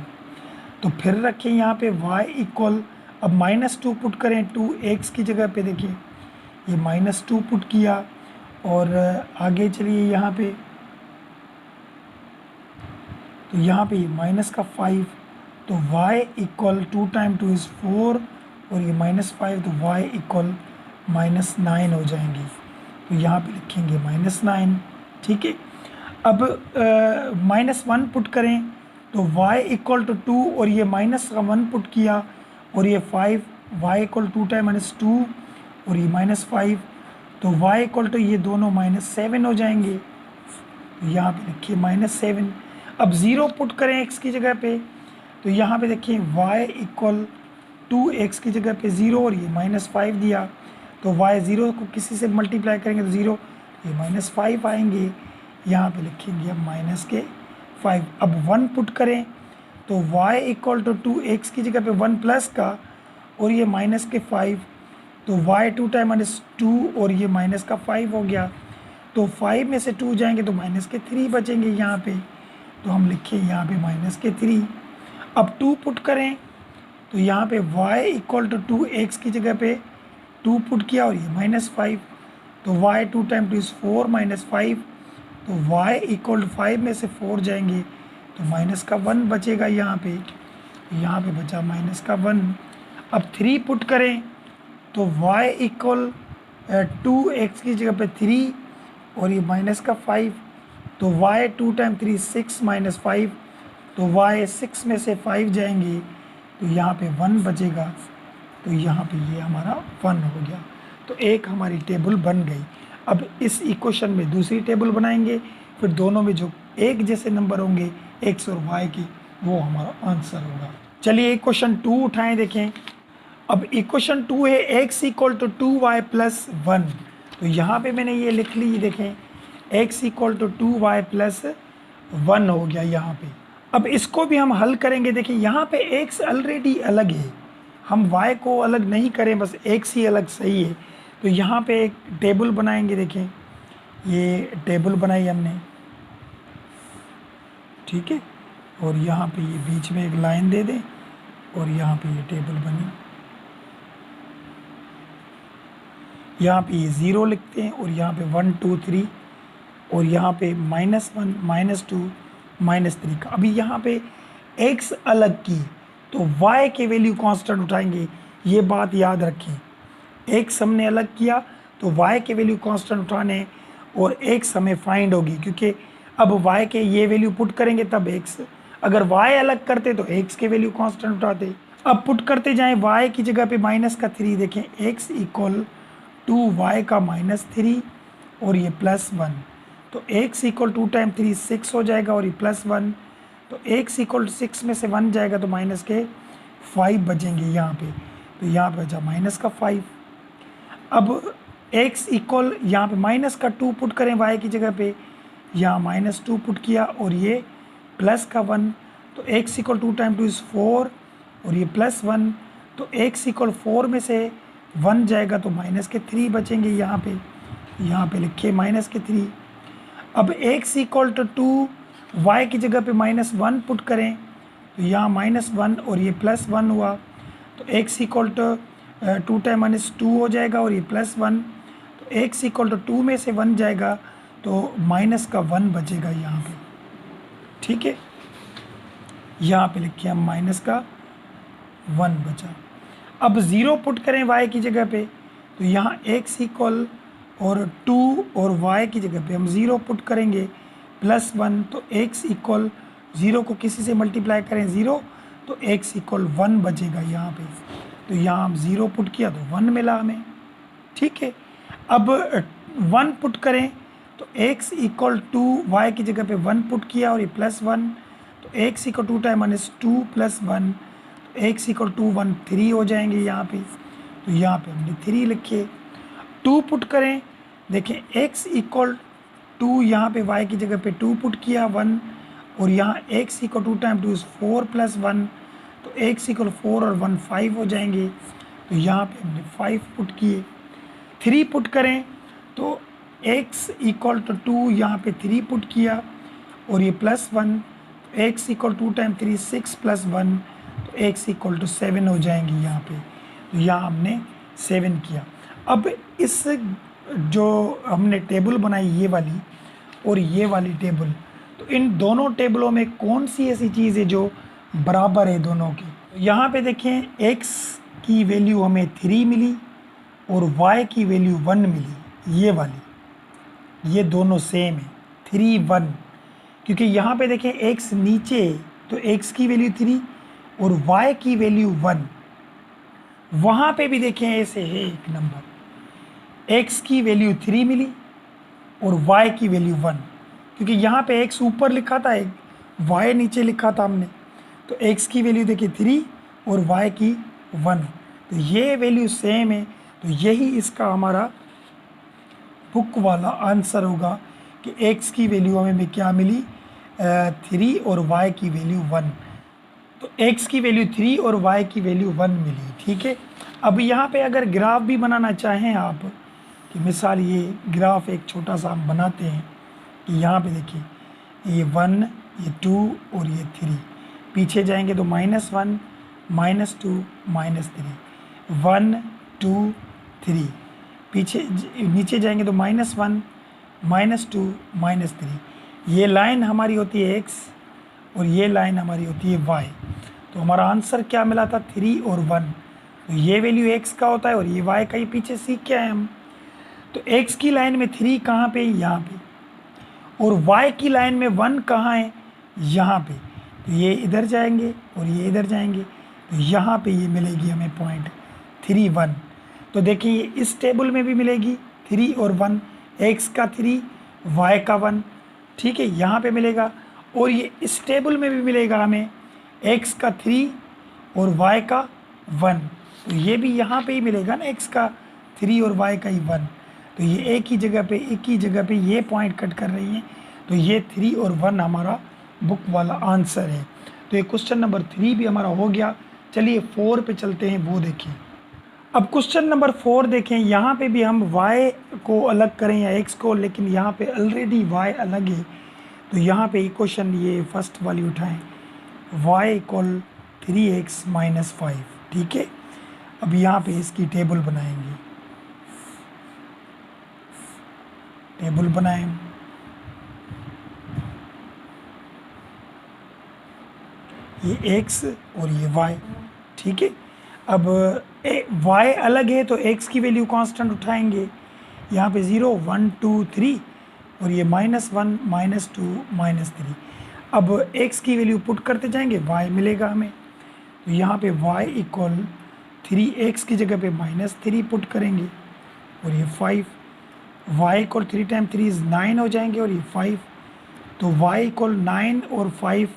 Speaker 1: तो फिर रखें यहाँ पे y इक्वल, अब -2 पुट करें, 2x की जगह पे देखिए ये -2 पुट किया, और आगे चलिए यहाँ पे, तो यहाँ पे ये माइनस का 5, तो y इक्वल 2 टाइम 2 इज़ 4, और ये -5, तो y इक्वल -9 हो जाएंगे। तो यहाँ पे लिखेंगे -9। ठीक है, अब -1 पुट करें तो y इक्वल टू 2, और ये -1 पुट किया, और ये 5, y इक्वल 2 टाइम -2 और ये -5, तो y इक्वल टू ये दोनों -7 हो जाएंगे। तो यहाँ पे देखिए -7। अब 0 पुट करें x की जगह पे, तो यहाँ पे देखिए y इक्वल 2x की जगह पे 0, और ये -5 दिया, तो y 0 को किसी से मल्टीप्लाई करेंगे तो 0, ये -5 आएंगे। यहाँ पे लिखेंगे हम -5। अब 1 पुट करें तो y इक्वल टू 2x की जगह पे 1 प्लस का, और ये -5, तो y 2 टाइम -2 और ये -5 हो गया। तो 5 में से 2 जाएंगे तो -3 बचेंगे यहाँ पे, तो हम लिखें यहाँ पे -3। अब 2 पुट करें तो यहाँ पे y इक्वल टू 2x की जगह पे 2 पुट किया, और ये -5, तो y 2 टाइम 2 इज़ 4 -5, तो y इक्वल टू 5 में से 4 जाएंगे तो -1 बचेगा यहाँ पे, बचा -1। अब 3 पुट करें तो y इक्वल 2x की जगह पे 3, और ये -5, तो y 2 टाइम 3 6 -5, तो y 6 में से 5 जाएंगे तो यहाँ पे 1 बचेगा, तो यहाँ पे ये हमारा 1 हो गया। तो एक हमारी टेबल बन गई। अब इस इक्वेशन में दूसरी टेबल बनाएंगे, फिर दोनों में जो एक जैसे नंबर होंगे x और y के, वो हमारा आंसर होगा। चलिए इक्वेशन 2 उठाएं, देखें। अब इक्वेशन 2 है x equal to 2y plus 1, तो यहाँ पे मैंने ये लिख ली, देखें x equal to 2y plus 1 हो गया यहाँ पे। अब इसको भी हम हल करेंगे। देखिए यहाँ पे x ऑलरेडी अलग है, हम y को अलग नहीं करें, बस x ही अलग सही है। तो यहाँ पे एक टेबल बनाएंगे। देखें ये टेबल बनाई हमने, ठीक है, और यहाँ पे ये बीच में एक लाइन दे दें और यहाँ पे ये टेबल बनी। यहाँ पे ये 0 लिखते हैं और यहाँ पे 1 2 3 और यहाँ पे -1 -2 -3 का। अभी यहाँ पे x अलग की तो y के वैल्यू कांस्टेंट उठाएंगे, ये बात याद रखें। x हमने अलग किया तो y के वैल्यू कांस्टेंट उठाने और x हमें फाइंड होगी, क्योंकि अब y के ये वैल्यू पुट करेंगे तब x, अगर y अलग करते तो x के वैल्यू कांस्टेंट उठाते। अब पुट करते जाएं, y की जगह पे -3 देखें, x इक्वल टू y का -3 और ये +1, तो x इक्वल 2 टाइम 3 6 हो जाएगा और ये +1, तो x इक्वल 6 में से 1 जाएगा तो माइनस के 5 बचेंगे यहाँ पे, तो यहाँ पे बचा -5। अब x इक्वल यहाँ पे -2 पुट करें y की जगह पे, यहाँ -2 पुट किया और ये +1, तो x इक्वल 2 टाइम 2 इज़ 4 और ये +1, तो x इक्वल 4 में से 1 जाएगा तो -3 बचेंगे यहाँ पे लिखे -3। अब x इक्वल टू 2 y की जगह पे -1 पुट करें तो यहाँ -1 और ये +1 हुआ, तो x इक्वल टू 2 टाइम -2 हो जाएगा और ये +1, तो x इक्वल टू 2 में से 1 जाएगा तो -1 बचेगा यहाँ पे, ठीक है। यहाँ पे लिखिए हम -1 बचा। अब 0 पुट करें y की जगह पे तो यहाँ x इक्वल और 2 और y की जगह पे हम 0 पुट करेंगे +1, तो x इक्वल 0 को किसी से मल्टीप्लाई करें 0, तो x इक्वल 1 बचेगा यहाँ पे, तो यहाँ हम 0 पुट किया तो 1 मिला हमें, ठीक है। अब 1 पुट करें तो x इक्वल टू y की जगह पे 1 पुट किया और ये +1, तो x इक्वल 2 टाइम -2 +1, तो x इक्वल टू 1 3 हो जाएंगे यहाँ पे, तो यहाँ पे हमने 3 लिखे। 2 पुट करें, देखें x इक्वल 2 यहाँ पे y की जगह पे 2 पुट किया 1 और यहाँ x इक्वल 2 टाइम 2 इज़ 4 +1, तो x इक्वल 4 और 1 5 हो जाएंगे, तो यहाँ पे हमने 5 पुट किए। 3 पुट करें तो x इक्वल टू 2 यहाँ पे 3 पुट किया और ये +1, तो x इक्वल 2 टाइम 3 6 +1, तो x इक्वल टू 7 हो जाएंगी यहाँ पे, तो यहाँ हमने 7 किया। अब इस जो हमने टेबल बनाई ये वाली और ये वाली टेबल, तो इन दोनों टेबलों में कौन सी ऐसी चीज़ है जो बराबर है दोनों की। तो यहाँ पे देखें x की वैल्यू हमें 3 मिली और y की वैल्यू 1 मिली, ये वाली, ये दोनों सेम है 3 1, क्योंकि यहाँ पे देखें x नीचे है तो x की वैल्यू 3 और y की वैल्यू 1, वहाँ पे भी देखें ऐसे है एक नंबर, x की वैल्यू 3 मिली और y की वैल्यू 1, क्योंकि यहाँ पे x ऊपर लिखा था y नीचे लिखा था हमने, तो x की वैल्यू देखिए 3 और y की 1, तो ये वैल्यू सेम है, तो यही इसका हमारा बुक वाला आंसर होगा कि x की वैल्यू हमें क्या मिली 3 और y की वैल्यू 1, तो x की वैल्यू 3 और y की वैल्यू 1 मिली, ठीक है। अब यहाँ पे अगर ग्राफ भी बनाना चाहें आप, कि मिसाल ये ग्राफ एक छोटा सा हम बनाते हैं कि यहाँ पे देखिए ये 1 ये 2 और ये 3, पीछे जाएंगे तो -1 -2 -3 1 2 3, पीछे नीचे जाएंगे तो -1 -2 -3, ये लाइन हमारी होती है x और ये लाइन हमारी होती है y, तो हमारा आंसर क्या मिला था 3 और 1, तो ये वैल्यू x का होता है और ये y का ही पीछे सीख के आए हम। तो x की लाइन में 3 कहाँ पे, यहाँ पे, और y की लाइन में 1 कहाँ है, यहाँ पे, तो ये इधर जाएंगे और ये इधर जाएंगे, तो यहाँ पे ये मिलेगी हमें पॉइंट 3 1, तो देखिए इस टेबल में भी मिलेगी 3 और 1, x का 3 y का 1, ठीक है, यहाँ पे मिलेगा, और ये इस टेबल में भी मिलेगा हमें x का 3 और y का 1, तो ये भी यहाँ पे ही मिलेगा ना, x का 3 और y का ही 1, तो ये एक ही जगह पे ये पॉइंट कट कर रही हैं, तो ये 3 और 1 हमारा बुक वाला आंसर है। तो ये क्वेश्चन नंबर 3 भी हमारा हो गया। चलिए 4 पे चलते हैं, वो देखिए। अब क्वेश्चन नंबर 4 देखें, यहाँ पे भी हम y को अलग करें या x को, लेकिन यहाँ पे ऑलरेडी y अलग है, तो यहाँ पे इक्वेशन ये फर्स्ट वाली उठाएं, y इक्वल 3x माइनस 5, ठीक है। अब यहाँ पे इसकी टेबल बनाएंगे, टेबल बनाएं, ये x और ये y, ठीक है। अब y अलग है तो x की वैल्यू कांस्टेंट उठाएंगे, यहाँ पे 0 1 2 3 और ये -1 -2 -3। अब x की वैल्यू पुट करते जाएंगे, y मिलेगा हमें, तो यहाँ पे y इक्वल 3x की जगह पे -3 पुट करेंगे और ये 5, y इक्वल 3 टाइम 3 इज़ 9 हो जाएंगे और ये 5, तो y इक्वल 9 और 5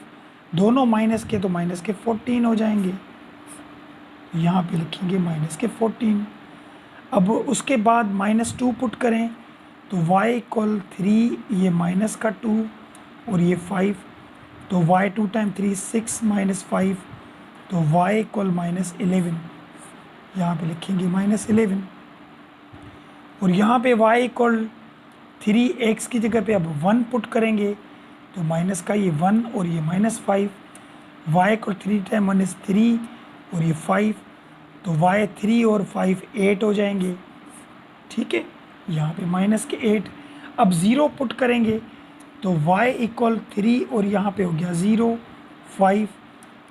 Speaker 1: दोनों माइनस के, तो माइनस के 14 हो जाएंगे, यहाँ पे लिखेंगे माइनस के 14। अब उसके बाद -2 पुट करें तो y इक्वल 3, ये माइनस का 2 और ये 5, तो y 2 टाइम 3 6 -5, तो y इक्वल -11, यहाँ पे लिखेंगे -11। और यहाँ पे y इक्वल 3x की जगह पे अब 1 पुट करेंगे, तो माइनस का ये 1 और ये -5, y इक्वल 3 टाइम 1 इज़ 3 और ये 5, तो y 3 और 5 8 हो जाएंगे, ठीक है। यहाँ पे माइनस के 8। अब 0 पुट करेंगे तो y इक्वल 3 और यहाँ पे हो गया 0 5,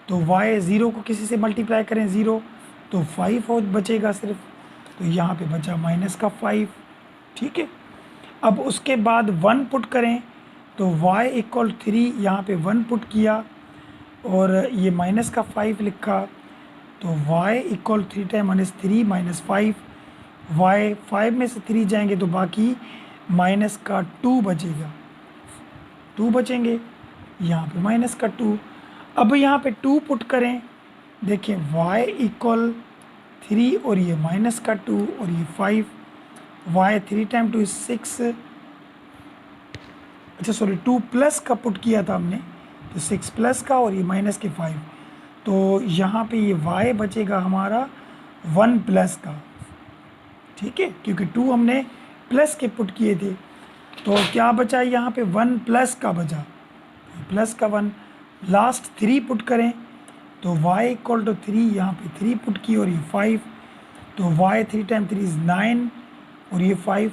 Speaker 1: तो y 0 को किसी से मल्टीप्लाई करें 0, तो 5 हो बचेगा सिर्फ, तो यहाँ पे बचा माइनस का 5, ठीक है। अब उसके बाद 1 पुट करें तो y इक्वल 3, यहाँ पे 1 पुट किया और ये माइनस का 5 लिखा, तो y equal 3 time 1 is 3 -5, y 5 में से 3 जाएंगे तो बाकी माइनस का 2 बचेगा, 2 बचेंगे, यहाँ पे माइनस का 2। अब यहाँ पे 2 पुट करें, देखिए y इक्वल 3 और ये माइनस का 2 और ये 5, y 3 टाइम 2 इज़ 6, अच्छा सॉरी 2 प्लस का पुट किया था हमने, तो 6 प्लस का और ये माइनस के 5, तो यहाँ पे ये y बचेगा हमारा 1 प्लस का, ठीक है, क्योंकि 2 हमने प्लस के पुट किए थे, तो क्या बचा यहाँ पे 1 प्लस का बचा, प्लस का 1। लास्ट 3 पुट करें तो y इक्वल टू 3, यहाँ पे 3 पुट की और ये 5, तो y 3 टाइम 3 इज़ 9 और ये 5,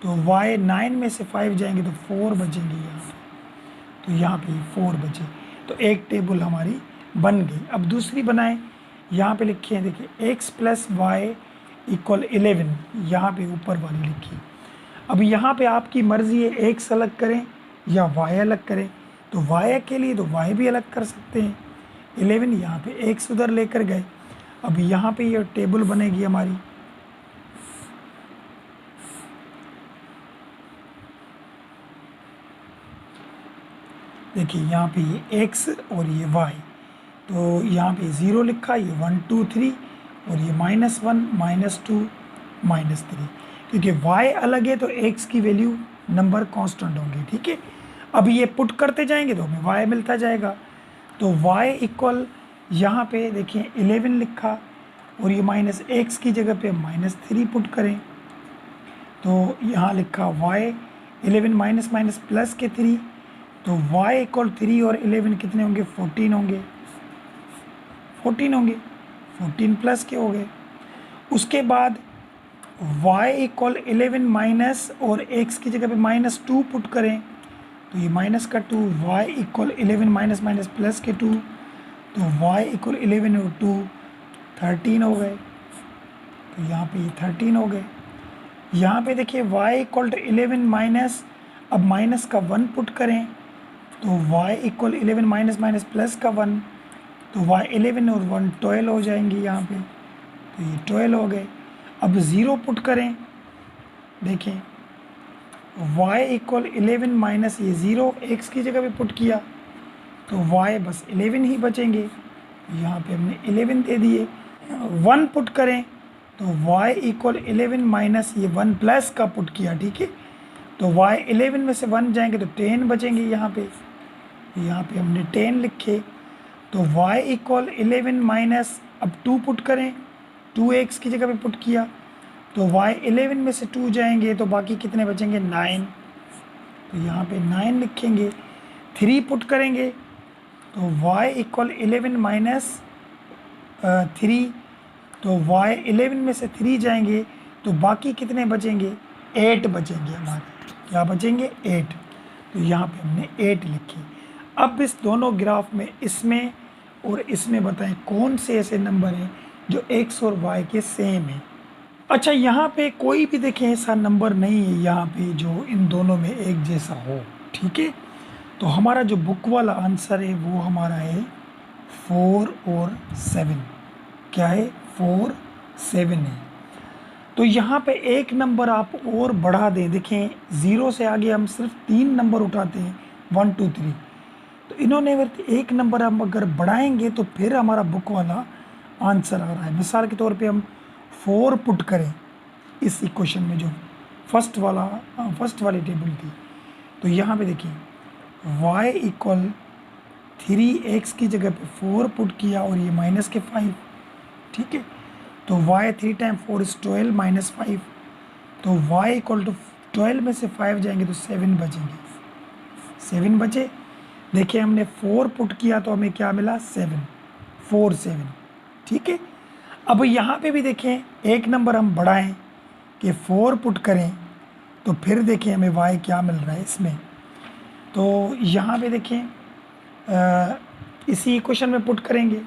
Speaker 1: तो y 9 में से 5 जाएंगे तो 4 बचेंगे यहाँ पे, तो यहाँ पे 4 बचे, तो एक टेबल हमारी बन गई। अब दूसरी बनाएं, यहाँ पे लिखे हैं देखिए x प्लस वाई इक्वल 11, यहाँ पे ऊपर वाली लिखी। अब यहाँ पे आपकी मर्ज़ी है x अलग करें या y अलग करें, तो y के लिए तो y भी अलग कर सकते हैं, 11 यहाँ पे x उधर लेकर गए। अब यहाँ पे ये टेबल बनेगी हमारी, देखिए यहाँ पे ये x और ये y, तो यहाँ पे 0 लिखा, ये 1 2 3 और ये -1 -2 -3, क्योंकि y अलग है तो x की वैल्यू नंबर कांस्टेंट होंगे, ठीक है। अब ये पुट करते जाएंगे तो हमें y मिलता जाएगा, तो y इक्वल यहाँ पे देखिए 11 लिखा और ये -x की जगह पे -3 पुट करें, तो यहाँ लिखा y 11 माइनस माइनस प्लस के 3, तो y इक्वल 3 और 11 कितने होंगे, 14 होंगे, 14 होंगे, 14 प्लस के हो गए। उसके बाद y इक्वल 11 माइनस और x की जगह पे -2 पुट करें, तो ये माइनस का 2, y equal 11 minus minus plus के 2, तो y इक्वल 11 और 2 13 हो गए, तो यहाँ पे ये 13 हो गए। यहाँ पे देखिए y इक्वल टू 11 माइनस, अब माइनस का 1 पुट करें, तो y equal 11 minus minus plus का 1, तो y 11 और 1 12 हो जाएंगे यहाँ पे, तो ये 12 हो गए। अब 0 पुट करें, देखें y इक्वल 11 माइनस ये 0 x की जगह पे पुट किया, तो y बस 11 ही बचेंगे, यहाँ पे हमने 11 दे दिए। 1 पुट करें तो y इक्वल 11 माइनस ये 1 प्लस का पुट किया, ठीक है, तो y 11 में से 1 जाएंगे तो 10 बचेंगे यहाँ पे हमने 10 लिखे, तो y इक्वल 11 माइनस, अब 2 पुट करें 2x की जगह पे पुट किया तो y 11 में से 2 जाएंगे तो बाकी कितने बचेंगे 9। तो यहाँ पे 9 लिखेंगे। 3 पुट करेंगे तो y इक्वल 11 माइनस 3, तो y 11 में से 3 जाएंगे तो बाकी कितने बचेंगे 8 बचेंगे हमारे। क्या बचेंगे 8। तो यहाँ पे हमने 8 लिखे। अब इस दोनों ग्राफ में इसमें और इसमें बताएं कौन से ऐसे नंबर हैं जो x और y के सेम हैं। अच्छा, यहाँ पे कोई भी देखें ऐसा नंबर नहीं है यहाँ पे जो इन दोनों में एक जैसा हो। ठीक है, तो हमारा जो बुक वाला आंसर है वो हमारा है 4 और 7। क्या है 4 7 है। तो यहाँ पे एक नंबर आप और बढ़ा दें। देखें 0 से आगे हम सिर्फ 3 नंबर उठाते हैं 1 2 3, तो इन्होंने एक नंबर हम अगर बढ़ाएंगे तो फिर हमारा बुक वाला आंसर आ रहा है। मिसाल के तौर पे हम 4 पुट करें इस इक्वेशन में जो फर्स्ट वाली टेबल थी, तो यहाँ पे देखिए y इक्वल 3x की जगह पे 4 पुट किया और ये माइनस के 5। ठीक है, तो y 3 टाइम 4 इज 12 माइनस 5, तो y इक्वल टू 12 में से 5 जाएंगे तो 7 बचेंगे। 7 बचे। देखिए हमने 4 पुट किया तो हमें क्या मिला 7, 4 7। ठीक है, अब यहाँ पे भी देखें एक नंबर हम बढ़ाएं कि 4 पुट करें तो फिर देखें हमें y क्या मिल रहा है इसमें। तो यहाँ पे देखें इसी इक्वेशन में पुट करेंगे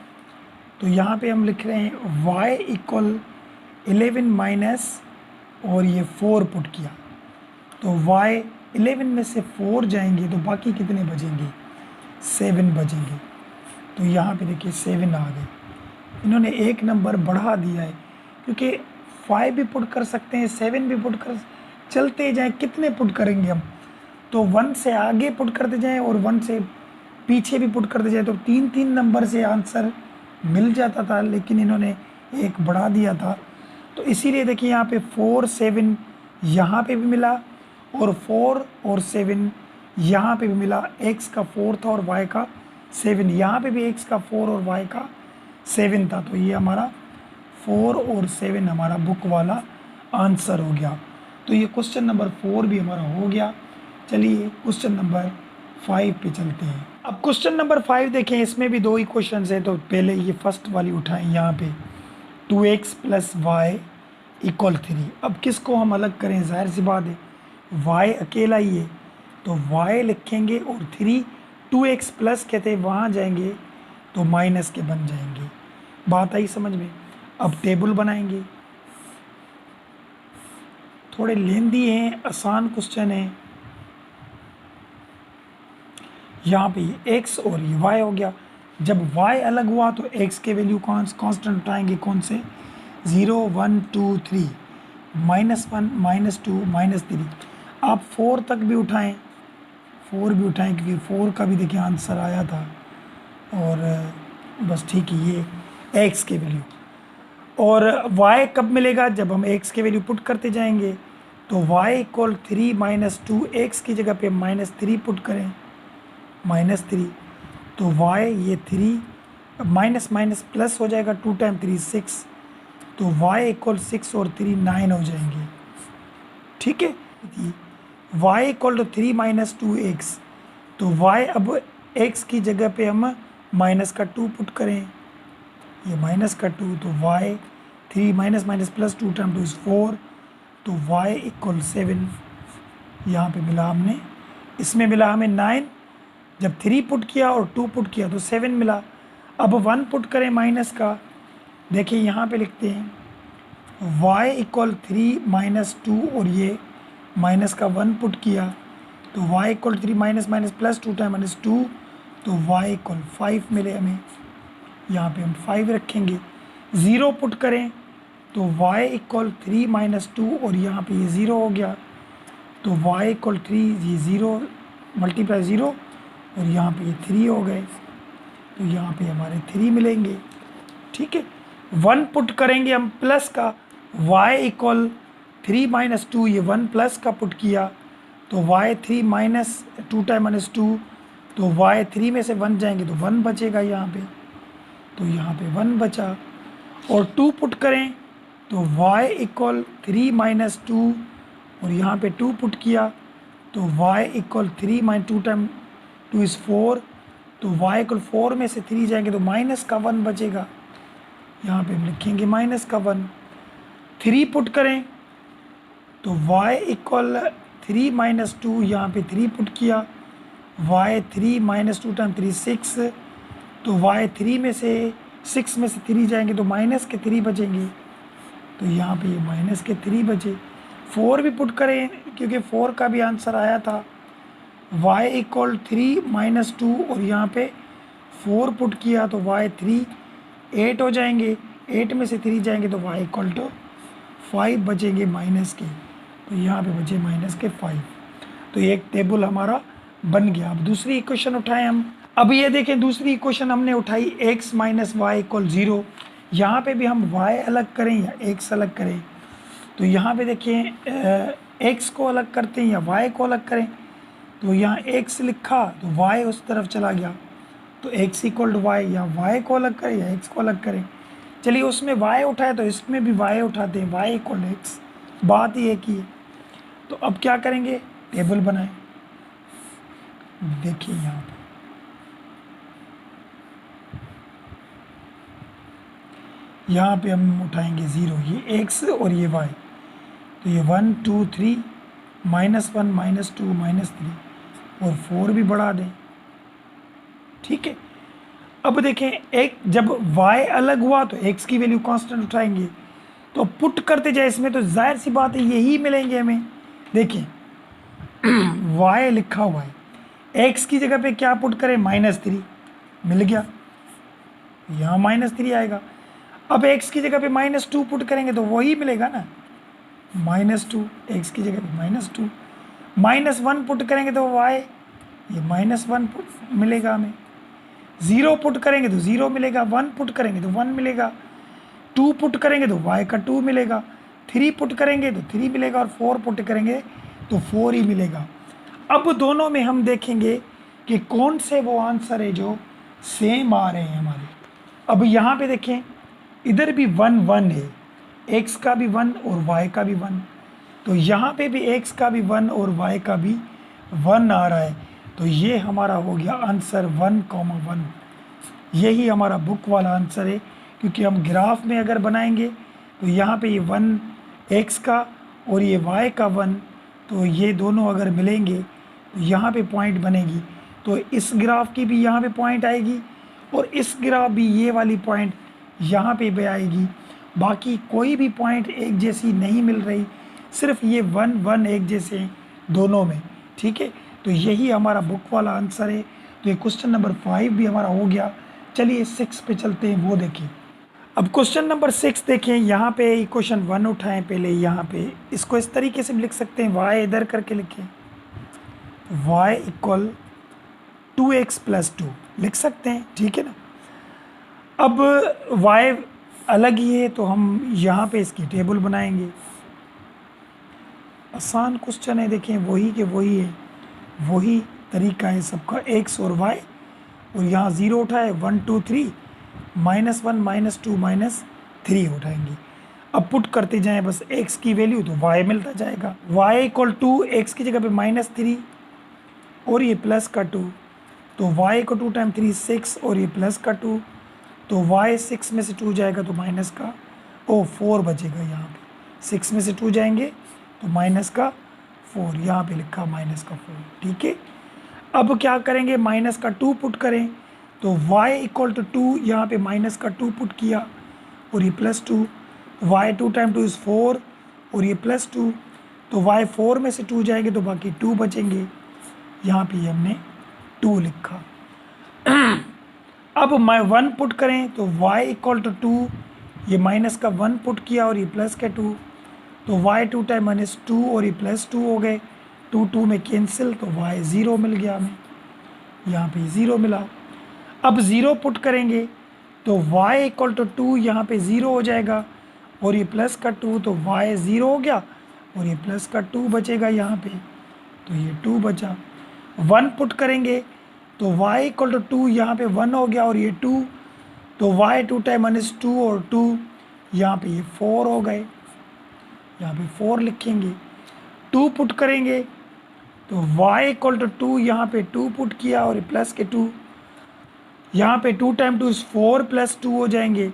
Speaker 1: तो यहाँ पे हम लिख रहे हैं y इक्वल 11 माइनस और ये 4 पुट किया तो y 11 में से 4 जाएंगे तो बाकी कितने बचेंगे 7 बचेंगे। तो यहाँ पे देखिए 7 आ गए। इन्होंने एक नंबर बढ़ा दिया है क्योंकि 5 भी पुट कर सकते हैं 7 भी पुट कर, चलते जाएं। कितने पुट करेंगे हम, तो 1 से आगे पुट करते जाएं और 1 से पीछे भी पुट करते जाएं तो 3 नंबर से आंसर मिल जाता था, लेकिन इन्होंने एक बढ़ा दिया था। तो इसीलिए देखिए यहाँ पे 4 7 यहाँ पे भी मिला और 4 और 7 यहाँ पे भी मिला। x का 4 था और y का 7, यहाँ पे भी x का 4 और y का 7 था। तो ये हमारा 4 और 7 हमारा बुक वाला आंसर हो गया। तो ये क्वेश्चन नंबर 4 भी हमारा हो गया। चलिए क्वेश्चन नंबर 5 पे चलते हैं। अब क्वेश्चन नंबर 5 देखें, इसमें भी 2 इक्वेशंस हैं। तो पहले ये फर्स्ट वाली उठाएं, यहाँ पे 2x प्लस वाई इक्वल 3। अब किसको हम अलग करें, जाहिर सी बात है y अकेला ही है तो y लिखेंगे और 3 2x प्लस कहते हैं वहाँ जाएंगे तो माइनस के बन जाएंगे। बात आई समझ में। अब टेबल बनाएंगे, थोड़े लेंदी हैं, आसान क्वेश्चन है। यहाँ पे ये x और ये y हो गया। जब y अलग हुआ तो x के वैल्यू कांस्टेंट उठाएंगे। कौन से 0 1 2 3 -1 -2 -3। आप 4 तक भी उठाएं, 4 भी उठाएं क्योंकि 4 का भी देखिए आंसर आया था। और बस ठीक है, ये x के वैल्यू। और y कब मिलेगा, जब हम x के वैल्यू पुट करते जाएंगे। तो y इक्वल 3 - 2x की जगह पे -3 पुट करें, -3। तो y ये 3 माइनस माइनस प्लस हो जाएगा, 2 टाइम 3 6। तो y इक्वल 6 और 3 9 हो जाएंगे। ठीक है, y इक्वल टू 3 - 2x। तो y अब x की जगह पे हम माइनस का 2 पुट करें, ये माइनस का 2। तो y 3 minus minus plus 2 time 2 is 4। तो y इक्वल 7 यहाँ पे मिला हमने। इसमें मिला हमें 9, जब 3 पुट किया और 2 पुट किया तो 7 मिला। अब 1 पुट करें माइनस का, देखिए यहाँ पे लिखते हैं y इक्वल 3 - 2 और ये माइनस का 1 पुट किया तो y equal 3 minus minus plus 2 time -2। तो y इक्वल 5 मिले हमें। यहाँ पे हम 5 रखेंगे। 0 पुट करें तो y इक्वल 3 - 2 और यहाँ पे ये 0 हो गया। तो y इक्वल 3, ये 0 मल्टीप्लाई 0 और यहाँ पे ये 3 हो गए। तो यहाँ पे हमारे 3 मिलेंगे। ठीक है, 1 पुट करेंगे हम प्लस का, y इक्वल 3 - 2, ये 1 प्लस का पुट किया तो y 3 - 2 टाइम -2। तो y 3 में से 1 जाएंगे तो 1 बचेगा यहाँ पे। तो यहाँ पे 1 बचा। और 2 पुट करें तो y इक्वल 3 माइनस 2, और यहाँ पे 2 पुट किया तो y equal 3 minus 2 time 2 is 4, तो y इक्वल 4 में से 3 जाएंगे तो माइनस का 1 बचेगा, यहाँ पे हम लिखेंगे माइनस का 1। 3 पुट करें तो y इक्वल 3 माइनस 2, यहाँ पे 3 पुट किया, y 3 माइनस 2 टाइम 3 6, तो y 3 में से 6 में से 3 जाएंगे तो माइनस के 3 बचेंगे, तो यहाँ पे ये माइनस के 3 बचे। 4 भी पुट करें क्योंकि 4 का भी आंसर आया था, y इक्वल 3 माइनस 2, और यहाँ पे 4 पुट किया तो y 3 8 हो जाएंगे, 8 में से 3 जाएंगे तो y इक्वल टू 5 बचेंगे माइनस के, तो यहाँ पे बचे माइनस के 5। तो ये एक टेबल हमारा बन गया। अब दूसरी इक्वेशन उठाएं हम। अब ये देखें दूसरी इक्वेशन हमने उठाई x माइनस वाई इक्वल 0। यहाँ पे भी हम y अलग करें या x अलग करें, तो यहाँ पे देखिए x को अलग करते हैं या y को अलग करें, तो यहाँ x लिखा तो y उस तरफ चला गया, तो x इक्वल टू वाई, या y को अलग करें या x को अलग करें। चलिए उसमें y उठाए तो इसमें भी y उठाते हैं, y इक्वल टू x, बात ही एक ही है। तो अब क्या करेंगे, टेबल बनाएं। देखिए यहाँ पे हम उठाएंगे 0, ये x और ये y, तो ये 1 2 3 -1 -2 -3 और 4 भी बढ़ा दें, ठीक है। अब देखें एक जब y अलग हुआ तो x की वैल्यू कांस्टेंट उठाएंगे, तो पुट करते जाए इसमें तो जाहिर सी बात है यही मिलेंगे हमें। देखिए y लिखा हुआ है, x की जगह पे क्या पुट करें, -3 मिल गया, यहाँ -3 आएगा। अब x की जगह पे -2 पुट करेंगे तो वही मिलेगा ना, -2, x की जगह पे -2, -1 पुट करेंगे तो y ये -1 मिलेगा हमें, 0 पुट करेंगे तो 0 मिलेगा, 1 पुट करेंगे तो 1 मिलेगा, 2 पुट करेंगे तो y का 2 मिलेगा, 3 पुट करेंगे तो 3 मिलेगा, और 4 पुट करेंगे तो 4 ही मिलेगा। अब दोनों में हम देखेंगे कि कौन से वो आंसर है जो सेम आ रहे हैं हमारे। अब यहाँ पे देखें इधर भी 1 1 है, x का भी 1 और y का भी 1, तो यहाँ पे भी x का भी 1 और y का भी 1 आ रहा है, तो ये हमारा हो गया आंसर 1,1। यही हमारा बुक वाला आंसर है, क्योंकि हम ग्राफ में अगर बनाएंगे तो यहाँ पे ये 1 x का और ये y का 1, तो ये दोनों अगर मिलेंगे तो यहाँ पे पॉइंट बनेगी, तो इस ग्राफ की भी यहाँ पे पॉइंट आएगी और इस ग्राफ भी ये वाली पॉइंट यहाँ पे भी आएगी। बाकी कोई भी पॉइंट एक जैसी नहीं मिल रही, सिर्फ ये 1 1 एक जैसे हैं दोनों में, ठीक है। तो यही हमारा बुक वाला आंसर है। तो ये क्वेश्चन नंबर 5 भी हमारा हो गया। चलिए 6 पे चलते हैं, वो देखिए। अब क्वेश्चन नंबर 6 देखें, यहाँ पे इक्वेशन 1 उठाएं पहले, यहाँ पे इसको इस तरीके से भी लिख सकते हैं, y इधर करके लिखें, y इक्वल 2x + 2 लिख सकते हैं, ठीक है ना। अब y अलग ही है तो हम यहाँ पे इसकी टेबल बनाएंगे। आसान क्वेश्चन है, देखें वही के वही है, वही तरीका है सबका, x और y, और यहाँ 0 उठाए 1 2 3 -1 -2 -3 उठाएंगे। अब पुट करते जाएं बस x की वैल्यू तो y मिलता जाएगा, y इक्वल टू x की जगह पे -3 और ये प्लस का 2, तो y को 2 टाइम 3 6 और ये प्लस का 2, तो y 6 में से 2 जाएगा तो माइनस का 4 बचेगा। यहाँ पे 6 में से 2 जाएंगे तो माइनस का 4, यहाँ पे लिखा माइनस का 4, ठीक है। अब क्या करेंगे, माइनस का 2 पुट करें तो y इक्वल टू 2, यहाँ पे माइनस का 2 पुट किया और ये +2, y 2 टाइम 2 इज़ 4 और ये +2, तो y 4 में से 2 जाएंगे तो बाकी 2 बचेंगे, यहाँ पे हमने 2 लिखा। अब 1 पुट करें तो y इक्वल टू 2, ये माइनस का 1 पुट किया और ये प्लस का 2, तो y 2 टाइम -2 और ये +2 हो गए, 2 2 में कैंसिल, तो y 0 मिल गया हमें, यहाँ पे 0 मिला। अब 0 पुट करेंगे तो y इक्वल टू 2, यहाँ पे 0 हो जाएगा और ये प्लस का 2, तो y 0 हो गया और ये प्लस का 2 बचेगा यहाँ पे, तो ये 2 बचा। 1 पुट करेंगे तो y इक्वल टू 2, यहाँ पे 1 हो गया और ये 2, तो y 2 टाइम -2 और 2, यहाँ पे ये 4 हो गए, यहाँ पे 4 लिखेंगे। 2 पुट करेंगे तो y इक्वल टू 2, यहाँ पे 2 पुट किया और प्लस के 2, यहाँ पे 2 टाइम 2 इज 4 प्लस 2 हो जाएंगे।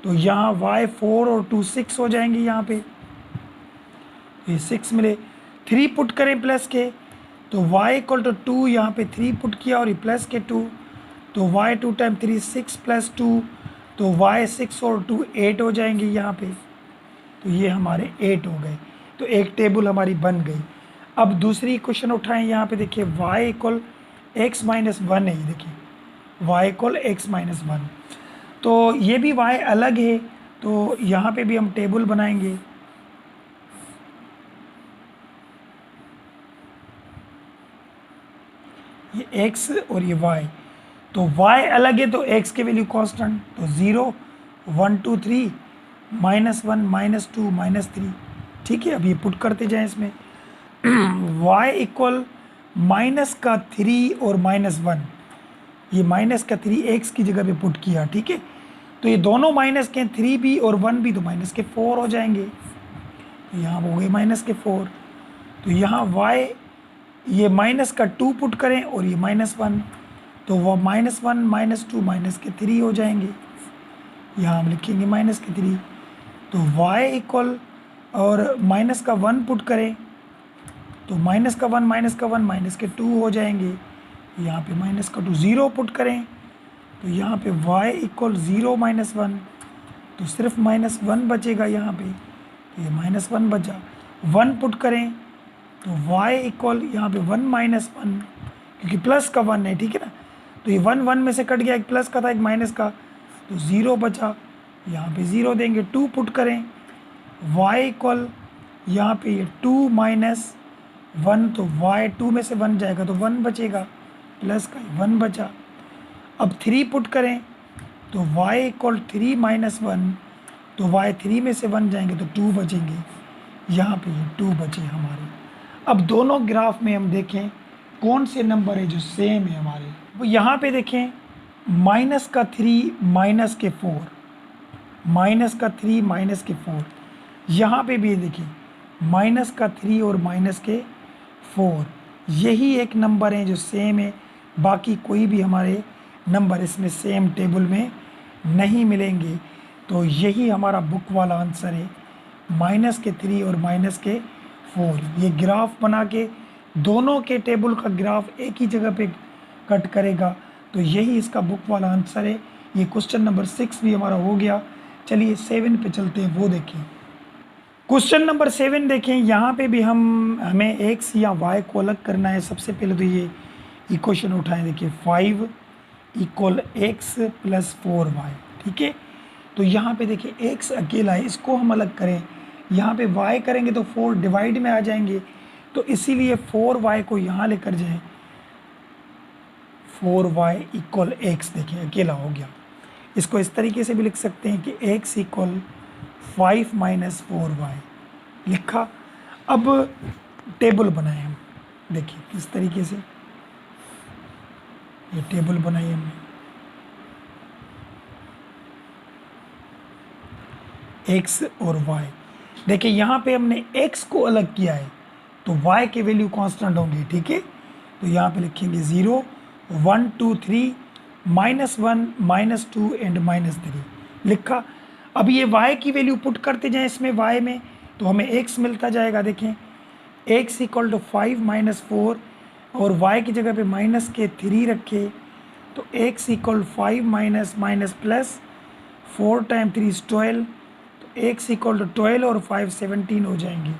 Speaker 1: तो यहाँ y 4 और 2 6 हो जाएंगे, यहाँ पे ये 6 मिले। 3 पुट करें प्लस के तो y इक्वल टू 2, यहाँ पे 3 पुट किया और ये प्लस के 2, तो y 2 टाइम 3 6 प्लस 2, तो y 6 और 2 8 हो जाएंगे यहाँ पे। तो ये हमारे 8 हो गए, तो एक टेबल हमारी बन गई। अब दूसरी क्वेश्चन उठाएं, यहाँ पे देखिए y इक्वल एक्स माइनस 1 है, देखिए y इक्वल एक्स माइनस 1, तो ये भी y अलग है, तो यहाँ पे भी हम टेबल बनाएंगे। ये x और ये y, तो y अलग है तो x के वैल्यू कांस्टेंट, तो 0 1 2 3 -1 -2 -3, ठीक है। अब ये पुट करते जाएं इसमें y इक्वल माइनस का 3 और -1, ये माइनस का 3 x की जगह पे पुट किया, ठीक है। तो ये दोनों माइनस के 3 भी और 1 भी, तो माइनस के 4 हो जाएंगे, यहाँ हो गए माइनस के 4। तो यहाँ y ये माइनस का 2 पुट करें और ये -1, तो वह -1 -2 माइनस के 3 हो जाएंगे, यहाँ हम लिखेंगे माइनस के 3। तो y इक्वल और माइनस का 1 पुट करें तो माइनस का 1 माइनस के 2 हो जाएंगे, यहाँ पे माइनस का 2। 0 पुट करें तो यहाँ पे y इक्वल 0 -1, तो सिर्फ -1 बचेगा यहाँ पे, तो ये -1 बचा। 1 पुट करें तो y इक्वल यहाँ पे 1 -1, क्योंकि प्लस का 1 है, ठीक है ना, तो ये 1 1 में से कट गया, एक प्लस का था एक माइनस का, तो 0 बचा, यहाँ पे 0 देंगे। 2 पुट करें y इक्वल यहाँ पे ये 2 -1, तो y 2 में से 1 जाएगा तो 1 बचेगा, प्लस का 1 बचा। अब 3 पुट करें तो y इक्वल 3 -1, तो y 3 में से 1 जाएंगे तो 2 बचेंगे, यहाँ पे ये 2 बचे हमारे। अब दोनों ग्राफ में हम देखें कौन से नंबर है जो सेम है हमारे। वो यहाँ पे देखें माइनस का 3 माइनस के 4, माइनस का 3 माइनस के 4, यहाँ पे भी देखिए माइनस का 3 और माइनस के 4, यही एक नंबर है जो सेम है, बाकी कोई भी हमारे नंबर इसमें सेम टेबल में नहीं मिलेंगे। तो यही हमारा बुक वाला आंसर है, माइनस के 3 और माइनस के 4। ये ग्राफ बना के दोनों के टेबल का ग्राफ एक ही जगह पे कट करेगा, तो यही इसका बुक वाला आंसर है। ये क्वेश्चन नंबर 6 भी हमारा हो गया। चलिए 7 पे चलते हैं, वो देखें। क्वेश्चन नंबर 7 देखें, यहाँ पे भी हमें x या y को अलग करना है। सबसे पहले तो ये इक्वेशन उठाएं, देखिए 5 इक्वल x प्लस 4y, ठीक है। तो यहाँ पे देखिए x अकेला है, इसको हम अलग करें, यहाँ पे y करेंगे तो 4 डिवाइड में आ जाएंगे, तो इसीलिए 4y को यहाँ लेकर जाएं, 4y इक्वल x, देखिए अकेला हो गया। इसको इस तरीके से भी लिख सकते हैं कि x इक्वल 5 - 4y लिखा। अब टेबल बनाए हम, देखिए किस तरीके से ये टेबल बनाई हमने। x और y, देखिए यहाँ पे हमने x को अलग किया है तो y के वैल्यू कांस्टेंट होंगे, ठीक है। तो यहाँ पे लिखेंगे 0 1 2 3 -1 -2 एंड -3 लिखा। अब ये y की वैल्यू पुट करते जाएं इसमें y में, तो हमें x मिलता जाएगा। देखें x इक्वल टू 5 - 4 और y की जगह पे माइनस के 3 रखे, तो x equal 5 plus 4 time 3 is 12, तो x इक्वल टू 12 और 5 17 हो जाएंगे।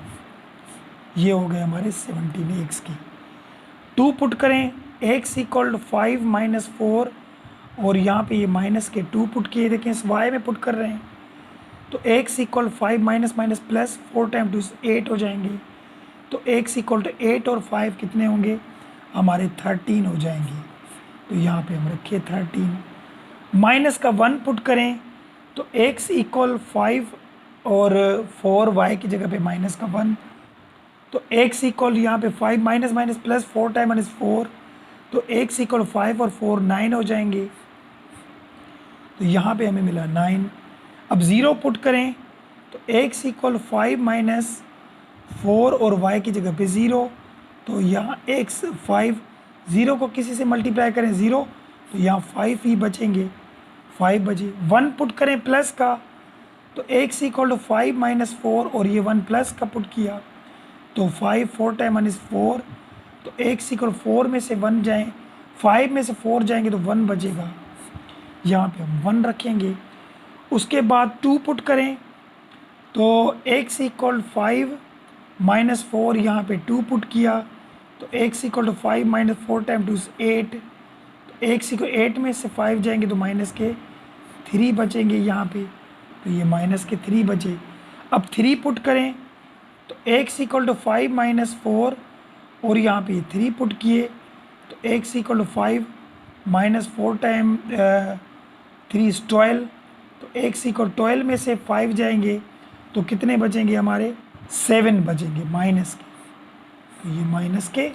Speaker 1: ये हो गए हमारे 17 x की। 2 पुट करें, x इक्वल टू 5 - 4 और यहाँ पे ये माइनस के 2 पुट किए, देखें इस y में पुट कर रहे हैं, तो x equal 5 minus plus 4 time 2 8 हो जाएंगे, तो x इक्वल टू 8 और 5 कितने होंगे हमारे 13 हो जाएंगे। तो यहाँ पे हम रखे 13। माइनस का 1 पुट करें तो x इक्वल 5 और 4y की जगह पे माइनस का 1, तो x इक्वल यहाँ पे 5 माइनस प्लस 4 टाइम -4, तो x इक्वल 5 और 4 9 हो जाएंगे, तो यहाँ पे हमें मिला 9। अब 0 पुट करें तो x इक्वल 5 माइनस 4 और y की जगह पे 0, तो यहाँ x 5, 0 को किसी से मल्टीप्लाई करें 0, तो यहाँ 5 ही बचेंगे, 5 बचे। 1 पुट करें प्लस का, तो x इक्वल टू 5 माइनस 4 और ये 1 प्लस का पुट किया, तो 5 4 टाइम 1 इज 4, तो x इक्वल 4 में से 1 जाएँ, 5 में से 4 जाएंगे तो 1 बचेगा, यहाँ पे हम 1 रखेंगे। उसके बाद 2 पुट करें, तो x इक्वल 5 माइनस 4, यहाँ पे 2 पुट किया, तो x equal to 5 minus 4 time 2 8, तो x इक्वल 8 में से 5 जाएंगे तो माइनस के 3 बचेंगे यहाँ पे, तो ये माइनस के 3 बचे। अब 3 पुट करें, तो x इक्वल टू 5 माइनस 4 और यहाँ पे 3 पुट किए, तो x equal to 5 minus 4 time 3 is 12, तो x इक्वल 12 में से 5 जाएंगे तो कितने बचेंगे हमारे, 7 बचेंगे माइनस के, तो ये माइनस के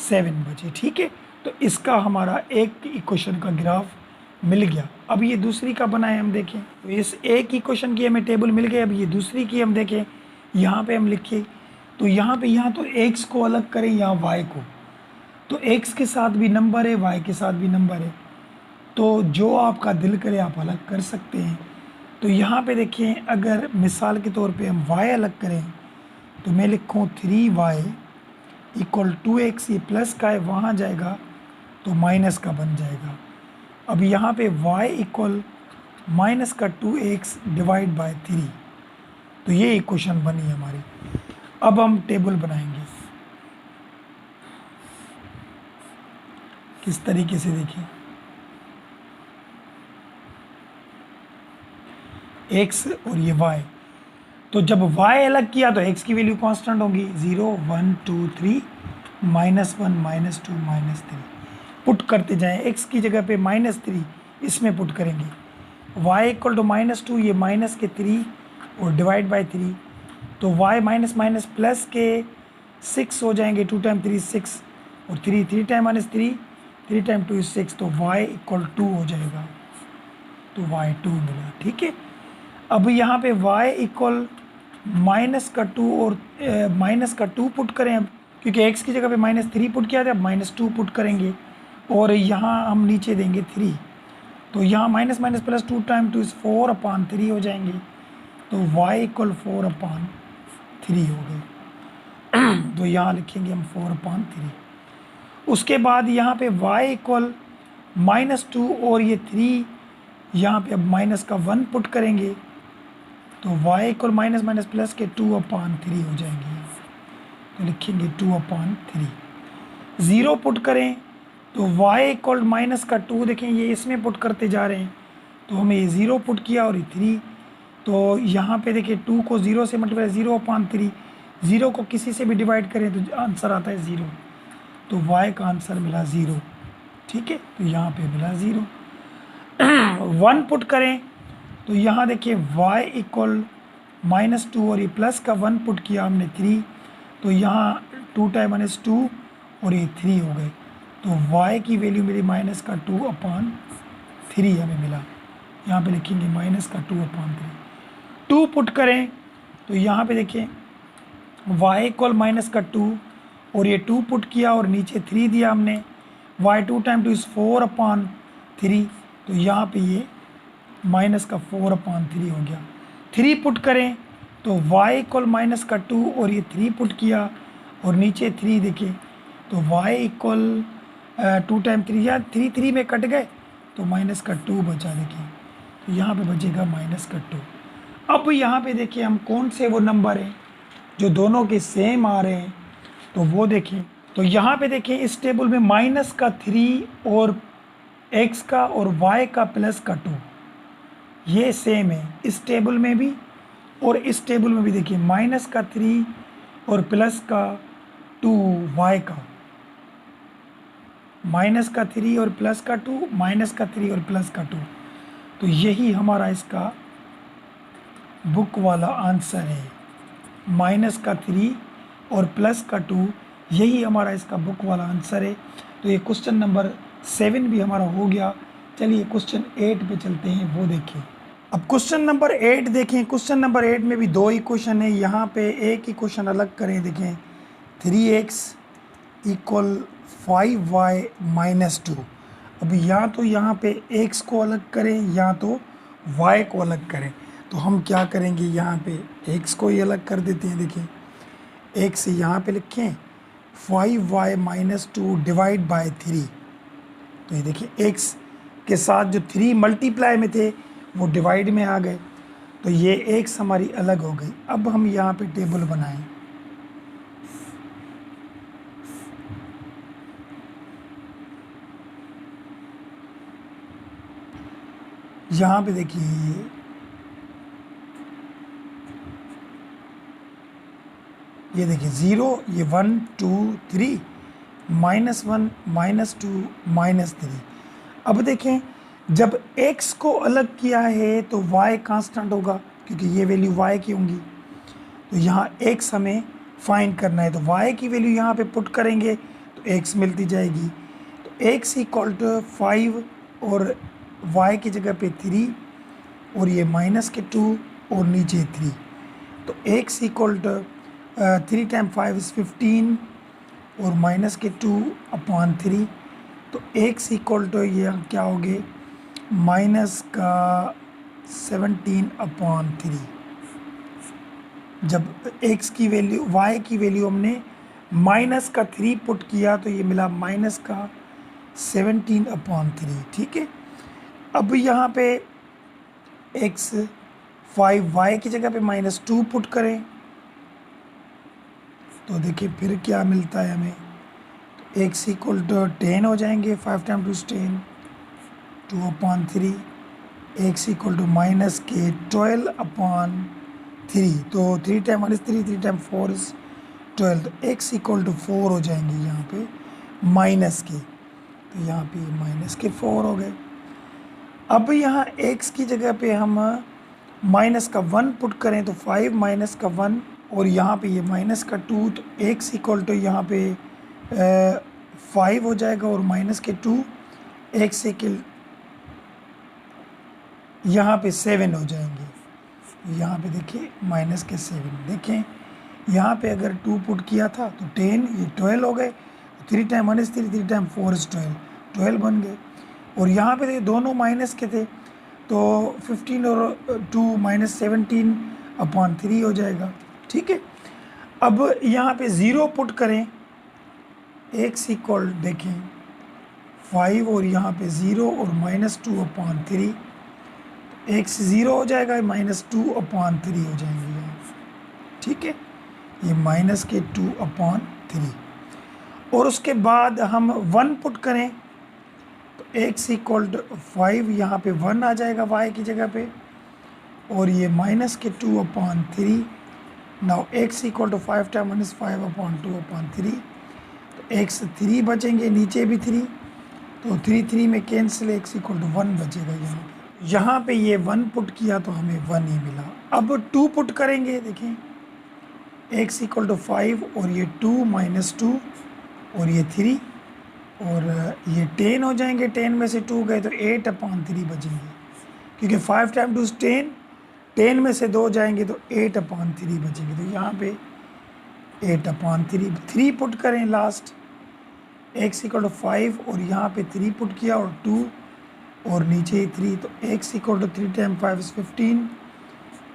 Speaker 1: 7 बचे। ठीक है, तो इसका हमारा एक इक्वेशन का ग्राफ मिल गया। अब ये दूसरी का बनाए हम देखें, तो इस एक इक्वेशन की हमें टेबल मिल गई। अब ये दूसरी की हम देखें, यहाँ पे हम लिखिए, तो यहाँ तो x को अलग करें, यहाँ y को, तो x के साथ भी नंबर है, y के साथ भी नंबर है, तो जो आपका दिल करे आप अलग कर सकते हैं। तो यहाँ पे देखिए, अगर मिसाल के तौर पे हम y अलग करें, तो मैं लिखूँ 3y इक्वल 2x, ये प्लस का है वहाँ जाएगा तो माइनस का बन जाएगा। अब यहाँ पे y इक्वल माइनस का 2x डिवाइड बाय 3, तो ये इक्वेशन बनी हमारी। अब हम टेबल बनाएंगे किस तरीके से, देखिए x और ये y, तो जब y अलग किया तो x की वैल्यू कांस्टेंट होगी, 0 1 2 3 -1 -2 -3, पुट करते जाएं, x की जगह पे -3 इसमें पुट करेंगे, y इक्वल टू -2, ये माइनस के 3 और डिवाइड बाय 3, तो y माइनस माइनस प्लस के 6 हो जाएंगे, 2 टाइम 3 6 और 3 टाइम -3, 3 टाइम 2 6, तो y इक्वल 2 हो जाएगा, तो y 2 मिला। ठीक है, अब यहाँ पे y इक्वल माइनस का 2 और माइनस का 2 पुट करें, अब क्योंकि x की जगह पे -3 पुट किया था, अब -2 पुट करेंगे और यहाँ हम नीचे देंगे 3, तो यहाँ minus minus plus 2 time 2 is 4/3 हो जाएंगे, तो y इक्वल 4/3 हो गए। तो यहाँ लिखेंगे हम 4/3। उसके बाद यहाँ पे y इक्वल -2 और ये 3, यहाँ पे अब माइनस का 1 पुट करेंगे, तो y equal minus minus plus के 2/3 हो जाएंगे, तो लिखेंगे 2/3। 0 पुट करें, तो y इक्वल माइनस का 2, देखें ये इसमें पुट करते जा रहे हैं, तो हमें ये 0 पुट किया और ये 3, तो यहाँ पे देखिए 2 को 0 से मल्टीप्लाई 0/3, 0 को किसी से भी डिवाइड करें तो आंसर आता है 0, तो y का आंसर मिला 0। ठीक है, तो यहाँ पे मिला 0। 1 पुट करें, तो यहाँ देखिए y इक्वल -2 और ये प्लस का 1 पुट किया हमने 3, तो यहाँ 2 टाइम -2 और ये 3 हो गए, तो y की वैल्यू मेरी माइनस का 2/3 हमें मिला। यहाँ पे लिखेंगे माइनस का 2/3। 2 पुट करें, तो यहाँ पे देखिए y इक्वल माइनस का 2 और ये 2 पुट किया और नीचे 3 दिया हमने, y 2 टाइम 2 इज़ 4/3, तो यहाँ पे ये माइनस का 4/3 हो गया। 3 पुट करें, तो y इक्वल माइनस का 2 और ये 3 पुट किया और नीचे 3 देखिए, तो y इक्वल 2 टाइम 3, या 3 में कट गए तो माइनस का 2 बचा, देखिए तो यहाँ पे बचेगा माइनस का 2। अब यहाँ पे देखिए हम कौन से वो नंबर हैं जो दोनों के सेम आ रहे हैं, तो वो देखें। तो यहाँ पे देखें इस टेबल में माइनस का 3 और x का और y का प्लस का 2 ये सेम है, इस टेबल में भी और इस टेबल में भी देखिए माइनस का 3 और प्लस का 2 y का, माइनस का 3 और प्लस का 2, माइनस का 3 और प्लस का 2, तो यही हमारा इसका बुक वाला आंसर है। माइनस का 3 और प्लस का 2 यही हमारा इसका बुक वाला आंसर है। तो ये क्वेश्चन नंबर 7 भी हमारा हो गया। चलिए क्वेश्चन 8 पे चलते हैं, वो देखिए। अब क्वेश्चन नंबर 8 देखें। क्वेश्चन नंबर 8 में भी दो इक्वेशन है। यहाँ पे एक इक्वेशन अलग करें, देखें 3x इक्वल 5y माइनस 2। अभी या तो यहाँ पे x को अलग करें या तो y को अलग करें। तो हम क्या करेंगे, यहाँ पे x को ही अलग कर देते हैं। देखिए x यहाँ पे लिखें 5y माइनस 2 डिवाइड बाय 3। तो ये देखिए x के साथ जो 3 मल्टीप्लाई में थे वो डिवाइड में आ गए, तो ये x हमारी अलग हो गई। अब हम यहाँ पे टेबल बनाएं। यहाँ पे देखिए ये देखिए 0, ये 1 2 3, -1 -2 -3। अब देखें जब x को अलग किया है तो y कांस्टेंट होगा, क्योंकि ये वैल्यू y की होंगी। तो यहाँ x हमें फाइंड करना है, तो y की वैल्यू यहाँ पे पुट करेंगे तो x मिलती जाएगी। तो x इक्वल टू 5 और y की जगह पे 3 और ये माइनस के 2 और नीचे 3। तो x equal to 3 time 5 is 15 और माइनस के 2 अपॉन 3। तो x इक्वल टू ये क्या हो गए, माइनस का 17 अपॉन 3। जब x की वैल्यू y की वैल्यू हमने माइनस का 3 पुट किया तो ये मिला माइनस का 17 अपॉन 3। ठीक है, अब यहाँ पे x 5y की जगह पे -2 पुट करें तो देखिए फिर क्या मिलता है हमें। तो x इक्वल टू 10 हो जाएंगे, 5 time 2 is 10, 2 upon 3। x equal to minus के 12 अपॉन 3। तो 3 टाइम 1 इज 3, 3 टाइम 4 इज 12। तो x इक्वल टू 4 हो जाएंगे यहाँ पे माइनस के, तो यहाँ पे माइनस के 4 हो गए। अब यहाँ x की जगह पे हम माइनस का 1 पुट करें तो 5 माइनस का 1 और यहाँ पे ये माइनस का 2। तो x इक्वल टू यहाँ पे 5 हो जाएगा और माइनस के 2। x इक्वल यहाँ पे 7 हो जाएंगे। यहाँ पे देखिए माइनस के 7। देखें यहाँ पे अगर 2 पुट किया था तो 10, ये 12 हो गए। 3 टाइम 1 इज 3, 3 टाइम 4 इज 12, 12 बन गए। और यहाँ पे दोनों माइनस के थे तो 15 और 2 -17 अपॉन 3 हो जाएगा। ठीक है, अब यहाँ पे 0 पुट करें, x इक्वल देखें 5 और यहाँ पे 0 और -2 अपॉन 3। x 0 हो जाएगा, -2 अपॉन 3 हो जाएंगे यहाँ। ठीक है, ये माइनस के 2 अपॉन 3। और उसके बाद हम 1 पुट करें तो x इक्वल टू 5, यहाँ पे 1 आ जाएगा y की जगह पे और ये माइनस के 2 upon 3। Now x equal to 5 time 1 is 5 upon 2 upon 3। तो x 3 बचेंगे, नीचे भी 3, तो 3 3 में कैंसिल, x इक्वल टू 1 बचेगा यहाँ पे ये 1 पुट किया तो हमें 1 ही मिला। अब 2 पुट करेंगे, देखें x इक्वल टू 5 और ये 2 -2 और ये 3 और ये 10 हो जाएंगे। 10 में से 2 गए तो 8 अपॉन 3 बचेंगे, क्योंकि 5 टाइम 2 इज 10, 10 में से 2 जाएंगे तो 8 अपॉन 3 बचेंगे। तो यहाँ पे 8 अपॉन 3 पुट करें लास्ट, x इक्वल टू 5 और यहाँ पे 3 पुट किया और 2 और नीचे 3। तो x equal to 3 time 5 is 15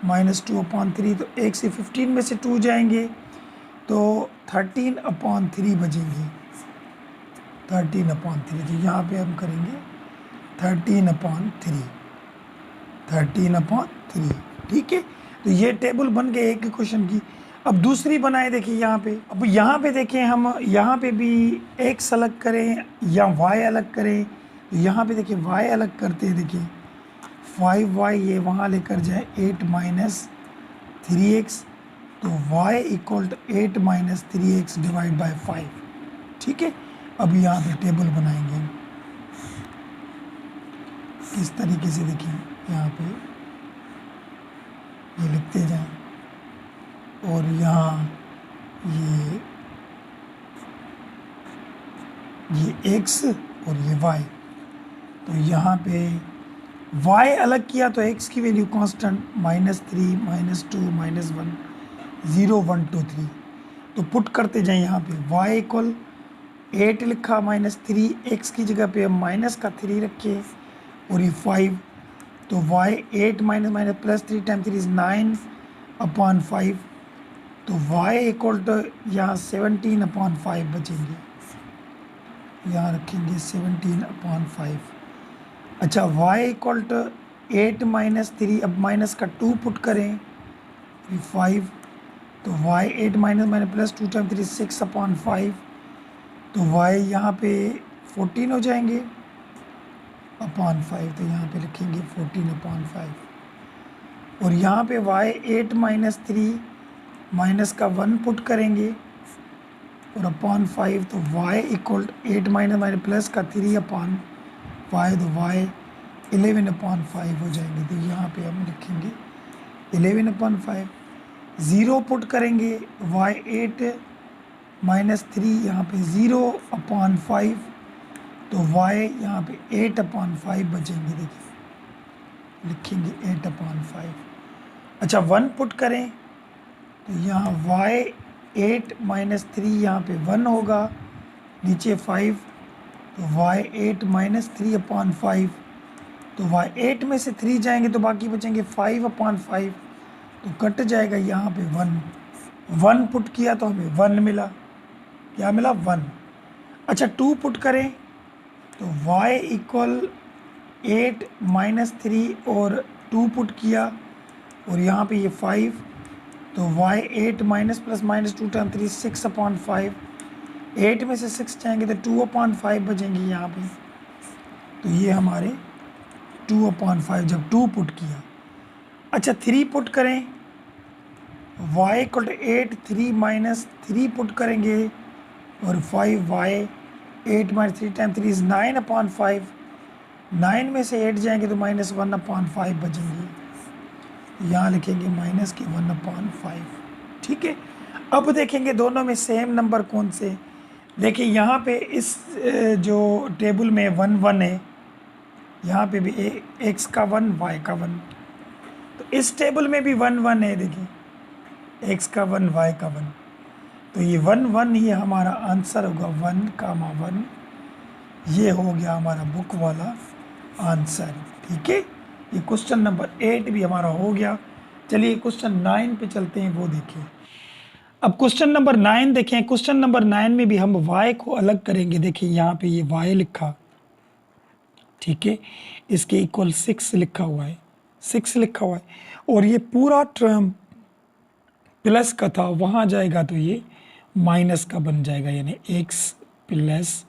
Speaker 1: -2 upon 3। तो x से 15 में से 2 जाएंगे तो 13 अपॉन 3 बचेंगे, 13 अपॉन 3। तो यहाँ पे हम करेंगे 13 अपॉन 3, 13 अपॉन 3। ठीक है, तो ये टेबल बन गए एक क्वेश्चन की। अब दूसरी बनाए, देखिए यहाँ पे। अब यहाँ पे देखें हम यहाँ पे भी x अलग करें या y अलग करें। तो यहाँ पे देखिए y अलग करते हैं, देखिए 5y ये वहाँ लेकर जाए 8 - 3x। तो y equal to 8 - 3x divide by 5। ठीक है, अब यहाँ पे टेबल बनाएंगे हम किस तरीके से। देखिए यहाँ पे ये लिखते जाएं और यहाँ ये x और ये y। तो यहाँ पे y अलग किया तो x की वैल्यू कांस्टेंट -3 -2 -1 0 1 2 3। तो पुट करते जाएं यहाँ पे y इक्वल 8 लिखा -3, x की जगह पे हम माइनस का 3 रखे और ये 5। तो y 8 minus minus plus 3 time 3 is 9 upon 5। तो y इक्वल टू यहाँ 17 अपॉन 5 बचेंगे, यहाँ रखेंगे 17 अपॉन 5। अच्छा y इक्वल टू 8 माइनस 3, अब माइनस का 2 पुट करें 5। तो y 8 minus minus plus 2 time 3 6 upon 5। तो y यहाँ पे 14 हो जाएंगे अपॉन 5। तो यहाँ पे लिखेंगे 14 अपॉन 5। और यहाँ पे y 8 माइनस 3 माइनस का 1 पुट करेंगे और अपॉन 5। तो y equal 8 minus minus plus का 3 अपॉन 5। तो y 11 अपॉन 5 हो जाएंगे। तो यहाँ पे हम लिखेंगे 11 अपॉन 5। 0 पुट करेंगे y 8 माइनस 3 यहाँ पे 0 अपॉन 5। तो y यहाँ पे 8 अपॉन 5 बचेंगे, देखिए लिखेंगे 8 अपॉन 5। अच्छा 1 पुट करें तो यहाँ y 8 माइनस 3 यहाँ पे 1 होगा, नीचे 5। तो y 8 माइनस 3 अपॉन 5। तो y 8 में से 3 जाएंगे तो बाकी बचेंगे 5 अपॉन 5। तो कट जाएगा यहाँ पे 1 पुट किया तो हमें 1 मिला, क्या मिला 1। अच्छा 2 पुट करें तो y इक्वल 8 माइनस 3 और 2 पुट किया और यहाँ पे ये 5। तो y 8 minus plus minus 2 time 3 6 upon 5। 8 में से 6 जाएंगे तो 2 अपॉन 5 बचेंगे यहाँ पे। तो ये हमारे 2 अपॉन 5 जब 2 पुट किया। अच्छा 3 पुट करें y equal to 8 3 minus 3 put करेंगे और 5 y 8 minus 3 time 3 is 9 upon 5। 9 में से 8 जाएंगे तो माइनस 1 अपॉन 5 बचेंगे, यहाँ लिखेंगे माइनस के 1 अपॉन 5। ठीक है, अब देखेंगे दोनों में सेम नंबर कौन से। देखिए यहाँ पे इस जो टेबल में 1 1 है, यहाँ पे भी x का 1 y का 1। तो इस टेबल में भी 1 1 है, देखिए x का 1 y का 1। तो ये 1 1 ये हमारा आंसर होगा 1, 1। ये हो गया हमारा बुक वाला आंसर। ठीक है, ये क्वेश्चन नंबर 8 भी हमारा हो गया। चलिए क्वेश्चन 9 पे चलते हैं, वो देखिए। अब क्वेश्चन नंबर 9 देखें। क्वेश्चन नंबर 9 में भी हम y को अलग करेंगे। देखिए यहाँ पे ये y लिखा, ठीक है, इसके इक्वल 6 लिखा हुआ है, 6 लिखा हुआ है और ये पूरा टर्म प्लस का था, वहाँ जाएगा तो ये माइनस का बन जाएगा, यानी x प्लस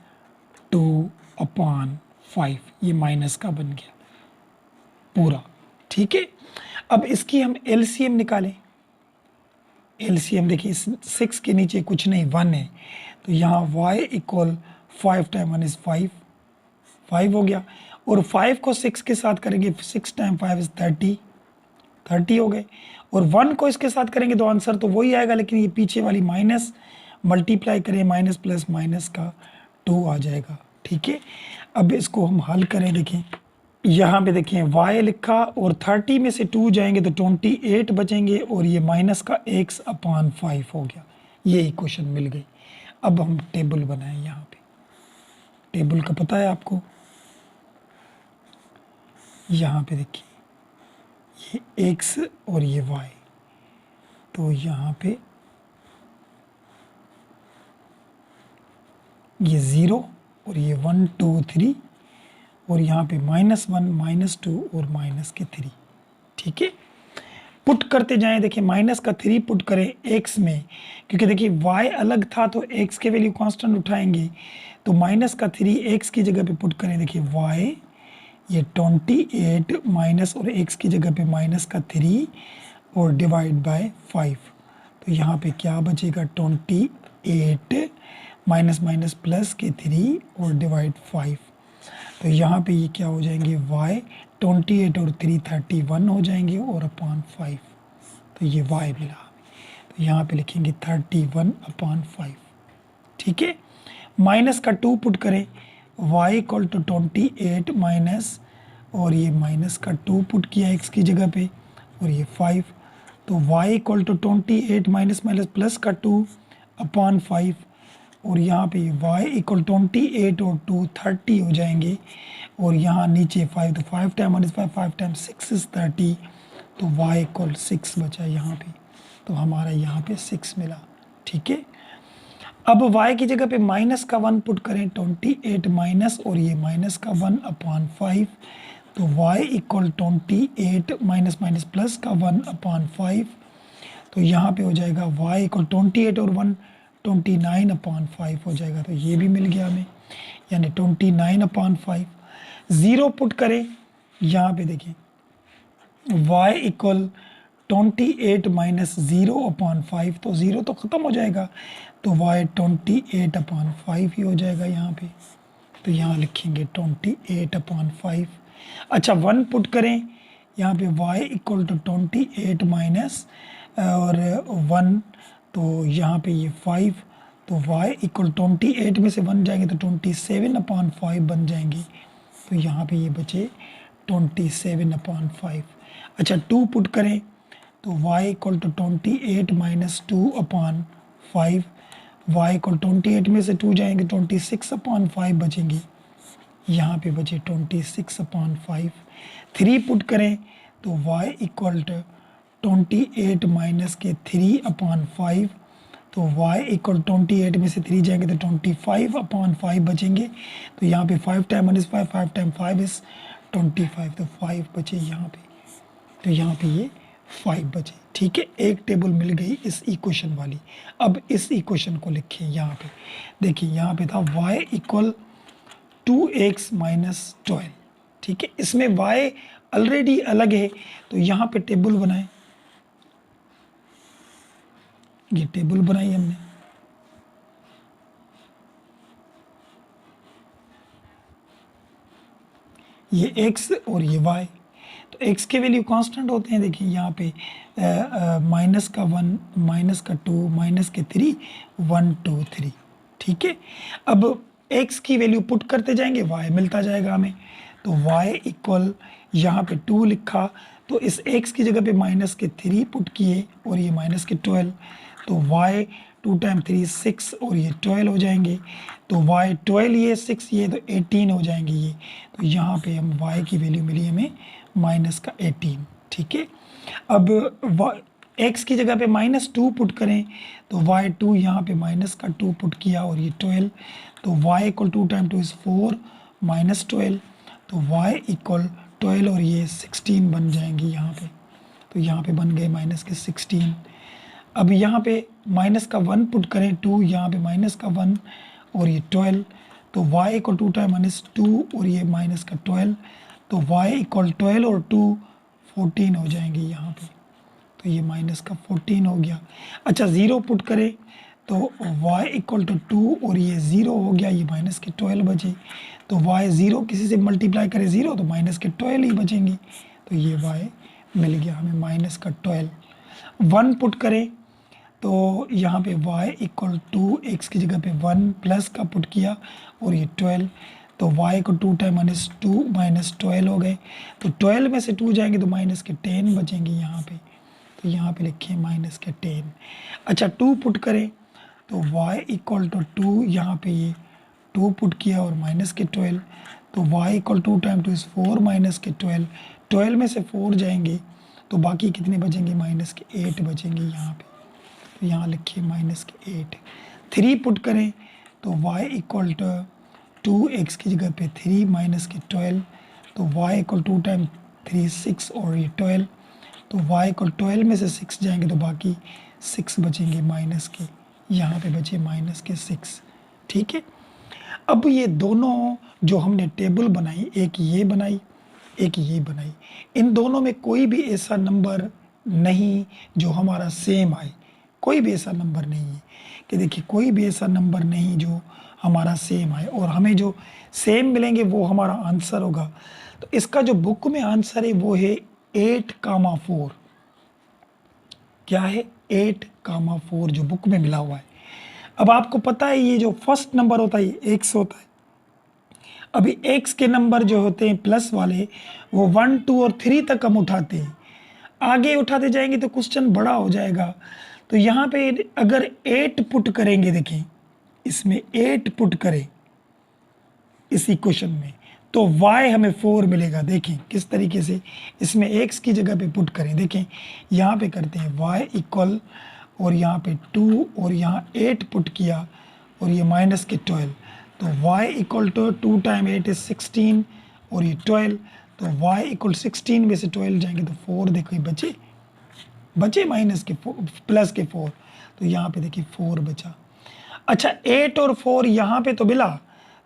Speaker 1: 2 अपॉन 5 ये माइनस का बन गया पूरा। ठीक है, अब इसकी हम एलसीएम निकालें। एलसीएम देखिए 6 के नीचे कुछ नहीं 1 है, तो यहाँ y इक्वल 5 टाइम 1 इज 5, 5 हो गया। और 5 को 6 के साथ करेंगे, 6 टाइम 5 इज 30, 30 हो गए। और 1 को इसके साथ करेंगे तो आंसर तो वही आएगा, लेकिन ये पीछे वाली माइनस मल्टीप्लाई करें, माइनस प्लस माइनस का 2 आ जाएगा। ठीक है, अब इसको हम हल करें। देखें यहाँ पे देखें y लिखा और 30 में से 2 जाएंगे तो 28 बचेंगे और ये माइनस का x अपॉन 5 हो गया। ये इक्वेशन मिल गई। अब हम टेबल बनाएं। यहाँ पे टेबल का पता है आपको, यहाँ पे देखिए ये x और ये y, तो यहाँ पे ये 0 और ये 1 2 3 और यहाँ पे -1 -2 और माइनस के 3। ठीक है, पुट करते जाएं। देखिए माइनस का 3 पुट करें x में, क्योंकि देखिए y अलग था तो x के वैल्यू कांस्टेंट उठाएंगे, तो माइनस का 3 x की जगह पे पुट करें। देखिए y ये 28 माइनस और x की जगह पे माइनस का 3 और डिवाइड बाय 5। तो यहाँ पे क्या बचेगा 28 माइनस माइनस प्लस के 3 और डिवाइड 5। तो यहाँ पे ये क्या हो जाएंगे y 28 और 3 31 हो जाएंगे और अपॉन 5। तो ये y मिला, तो यहाँ पे लिखेंगे 31 अपॉन 5। ठीक है, माइनस का 2 पुट करें, y इक्वल टू 28 माइनस और ये माइनस का 2 पुट किया x की जगह पे और ये 5। तो y equal to 28 minus minus plus का 2 अपॉन 5 और यहाँ पे y इक्वल 28 और 2 30 हो जाएंगे और यहाँ नीचे 5 तो 5 टाइम 1 इज 5 5 टाइम 6 इज 30 तो y इक्वल 6 बचा यहाँ पे। तो हमारा यहाँ पे 6 मिला। ठीक है, अब y की जगह पे माइनस का 1 पुट करें 28 माइनस और ये माइनस का 1 अपॉन 5 तो y equal 28 minus minus plus का 1 अपॉन 5 तो यहाँ पे हो जाएगा y इक्वल 28 और 1 29 अपॉन 5 हो जाएगा। तो ये भी मिल गया हमें, यानी 29 अपॉन 5। 0 पुट करें यहाँ पे देखिए y इक्वल 28 माइनस 0 अपॉन 5 तो 0 तो ख़त्म हो जाएगा तो y 28 अपॉन 5 ही हो जाएगा यहाँ पे। तो यहाँ लिखेंगे 28 अपॉन 5। अच्छा 1 पुट करें यहाँ पे y इक्वल टू 28 माइनस और 1 तो यहाँ पे ये 5 तो y इक्वल 28 में से 1 जाएंगे तो 27 अपॉन 5 बन जाएंगे। तो यहाँ पे ये बचे 27 अपॉन 5। अच्छा 2 पुट करें तो y equal to 28 minus 2 upon 5 y equal 28 में से 2 जाएंगे 26 अपॉन 5 बचेंगे, यहाँ पे बचे 26 अपॉन 5। 3 पुट करें तो y इक्वल टू 28 माइनस के 3 अपॉन 5 तो y इक्वल 28 में से 3 जाएंगे तो 25 अपॉन 5 बचेंगे। तो यहाँ पे 5 टाइम 1 इज 5 5 टाइम 5 इज 25 तो 5 बचे यहाँ पे। तो यहाँ पे ये 5 बचे। ठीक है, एक टेबल मिल गई इस इक्वेशन वाली। अब इस इक्वेशन को लिखें यहाँ पे। देखिए यहाँ पे था y इक्वल 2x माइनस 12। ठीक है, इसमें y ऑलरेडी अलग है तो यहाँ पे टेबल बनाए, ये टेबल बनाई हमने। ये x और ये y, तो x के वैल्यू कांस्टेंट होते हैं। देखिए यहाँ पे माइनस का 1 माइनस का 2 माइनस के 3 1 2 3। ठीक है, अब x की वैल्यू पुट करते जाएंगे y मिलता जाएगा हमें। तो y इक्वल यहाँ पे 2 लिखा तो इस x की जगह पे माइनस के 3 पुट किए और ये माइनस के 12 तो y 2 टाइम 3 6 और ये 12 हो जाएंगे। तो y 12 ये 6 ये तो 18 हो जाएंगे ये। तो यहाँ पे हम y की वैल्यू मिली हमें माइनस का 18। ठीक है, अब x की जगह पे माइनस 2 पुट करें तो y2 यहाँ पे माइनस का 2 पुट किया और ये 12 तो y equal 2 time 2 is 4 minus 12 तो y इक्वल 12 और ये 16 बन जाएंगी यहाँ पे। तो यहाँ पे बन गए माइनस के 16। अब यहाँ पे माइनस का 1 पुट करें 2 यहाँ पे माइनस का 1 और ये 12 तो y इक्वल 2 टाइम 1 इज़ 2 और ये माइनस का 12 तो y इक्वल 12 और 2 14 हो जाएंगे यहाँ पे। तो ये माइनस का 14 हो गया। अच्छा 0 पुट करें तो y इक्वल टू 2 और ये 0 हो गया, ये माइनस के 12 बचे। तो y 0 किसी से मल्टीप्लाई करें 0 तो माइनस के 12 ही बचेंगे। तो ये y मिल गया हमें माइनस का 12। 1 पुट करें तो यहाँ पे y इक्वल टू x की जगह पे 1 प्लस का पुट किया और ये 12 तो y को 2 टाइम 1 इज़ 2 माइनस 12 हो गए। तो 12 में से 2 जाएंगे तो माइनस के 10 बचेंगे यहाँ पे। तो यहाँ पे लिखिए माइनस के 10। अच्छा 2 पुट करें तो y इक्वल टू 2 यहाँ पे ये 2 पुट किया और माइनस के 12 तो y equal 2 time 2 is 4 minus के 12। 12 में से 4 जाएंगे तो बाकी कितने बचेंगे माइनस के 8 बचेंगे यहाँ पे। तो यहाँ लिखिए माइनस के 8। 3 पुट करें तो y इक्वल टू 2x की जगह पे 3 माइनस के 12 तो y इक्वल 2 टाइम 3 6 और ये 12 तो y इक्वल 12 में से 6 जाएंगे तो बाकी 6 बचेंगे माइनस के, यहाँ पे बचे माइनस के 6। ठीक है, अब ये दोनों जो हमने टेबल बनाई, एक ये बनाई एक ये बनाई, इन दोनों में कोई भी ऐसा नंबर नहीं जो हमारा सेम आए। कोई भी ऐसा नंबर नहीं है कि देखिए कोई भी ऐसा नंबर नहीं जो हमारा सेम आए और हमें जो सेम मिलेंगे वो हमारा आंसर होगा। तो इसका जो बुक में आंसर है वो है 8,4। क्या है 8,4 जो बुक में मिला हुआ है। अब आपको पता है ये जो फर्स्ट नंबर होता है ये x होता है अभी x के नंबर जो होते हैं प्लस वाले वो 1 2 और 3 तक हम उठाते हैं, आगे उठाते जाएंगे तो क्वेश्चन बड़ा हो जाएगा। तो यहाँ पे अगर 8 पुट करेंगे, देखें इसमें 8 पुट करें इस इक्वेशन में तो y हमें 4 मिलेगा। देखें किस तरीके से इसमें x की जगह पे पुट करें, देखें यहाँ पे करते हैं y इक्वल और यहाँ पे 2 और यहाँ 8 पुट किया और ये माइनस के 12, तो y equal to 2 time 8 is 16 और ये 12, तो y इक्वल 16 में से 12 जाएंगे तो 4 देखिए बचे माइनस के प्लस के 4, तो यहाँ पे देखिए 4 बचा। अच्छा 8 और 4 यहाँ पे तो मिला,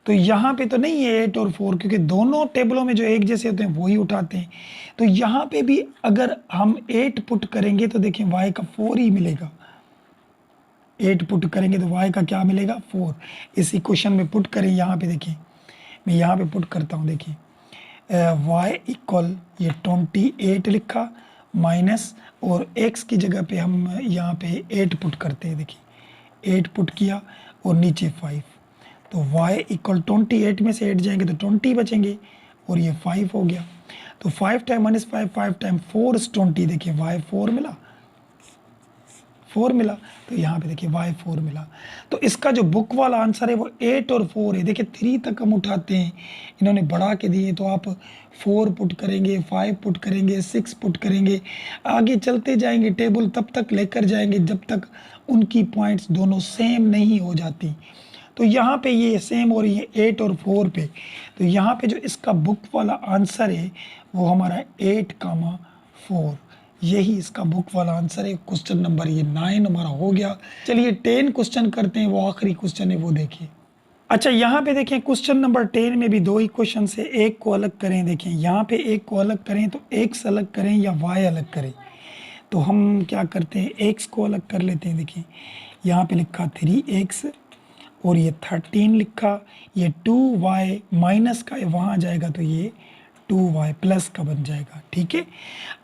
Speaker 1: तो यहाँ पे तो नहीं है 8 और 4 क्योंकि दोनों टेबलों में जो एक जैसे होते हैं वही उठाते हैं। तो यहाँ पे भी अगर हम 8 पुट करेंगे तो देखें y का 4 ही मिलेगा। 8 पुट करेंगे तो y का क्या मिलेगा 4। इस इक्वेशन में पुट करें, यहाँ पे देखिए मैं यहाँ पे पुट करता हूँ, देखिए y इक्वल ये 28 लिखा माइनस और x की जगह पे हम यहाँ पे 8 पुट करते हैं, देखिए 8 पुट किया और नीचे 5, तो y इक्वल 28 में से 8 जाएंगे तो 20 बचेंगे और ये 5 हो गया। तो 5 टाइम -5 5 टाइम 4 इज 20, देखिए y 4 मिला, 4 मिला, तो यहाँ पे देखिए y 4 मिला। तो इसका जो बुक वाला आंसर है वो 8 और 4 है। देखिए 3 तक हम उठाते हैं, इन्होंने बढ़ा के दिए, तो आप 4 पुट करेंगे, 5 पुट करेंगे, 6 पुट करेंगे, आगे चलते जाएंगे, टेबल तब तक लेकर जाएंगे जब तक उनकी पॉइंट्स दोनों सेम नहीं हो जाती। तो यहाँ पे ये सेम हो रही है 8 और 4 पे, तो यहाँ पे जो इसका बुक वाला आंसर है वो हमारा 8,4, यही इसका बुक वाला आंसर है। क्वेश्चन नंबर ये 9 हमारा हो गया। चलिए 10 क्वेश्चन करते हैं, वो आखिरी क्वेश्चन है वो देखिए। अच्छा यहाँ पे देखें क्वेश्चन नंबर 10 में भी 2 ही क्वेश्चन है, एक को अलग करें, देखें यहाँ पे एक को अलग करें तो x अलग करें या y अलग करें। तो हम क्या करते हैं x को अलग कर लेते हैं, देखिए यहाँ पे लिखा 3x और ये 13 लिखा, ये 2y माइनस का वहाँ जाएगा तो ये 2y प्लस का बन जाएगा, ठीक है।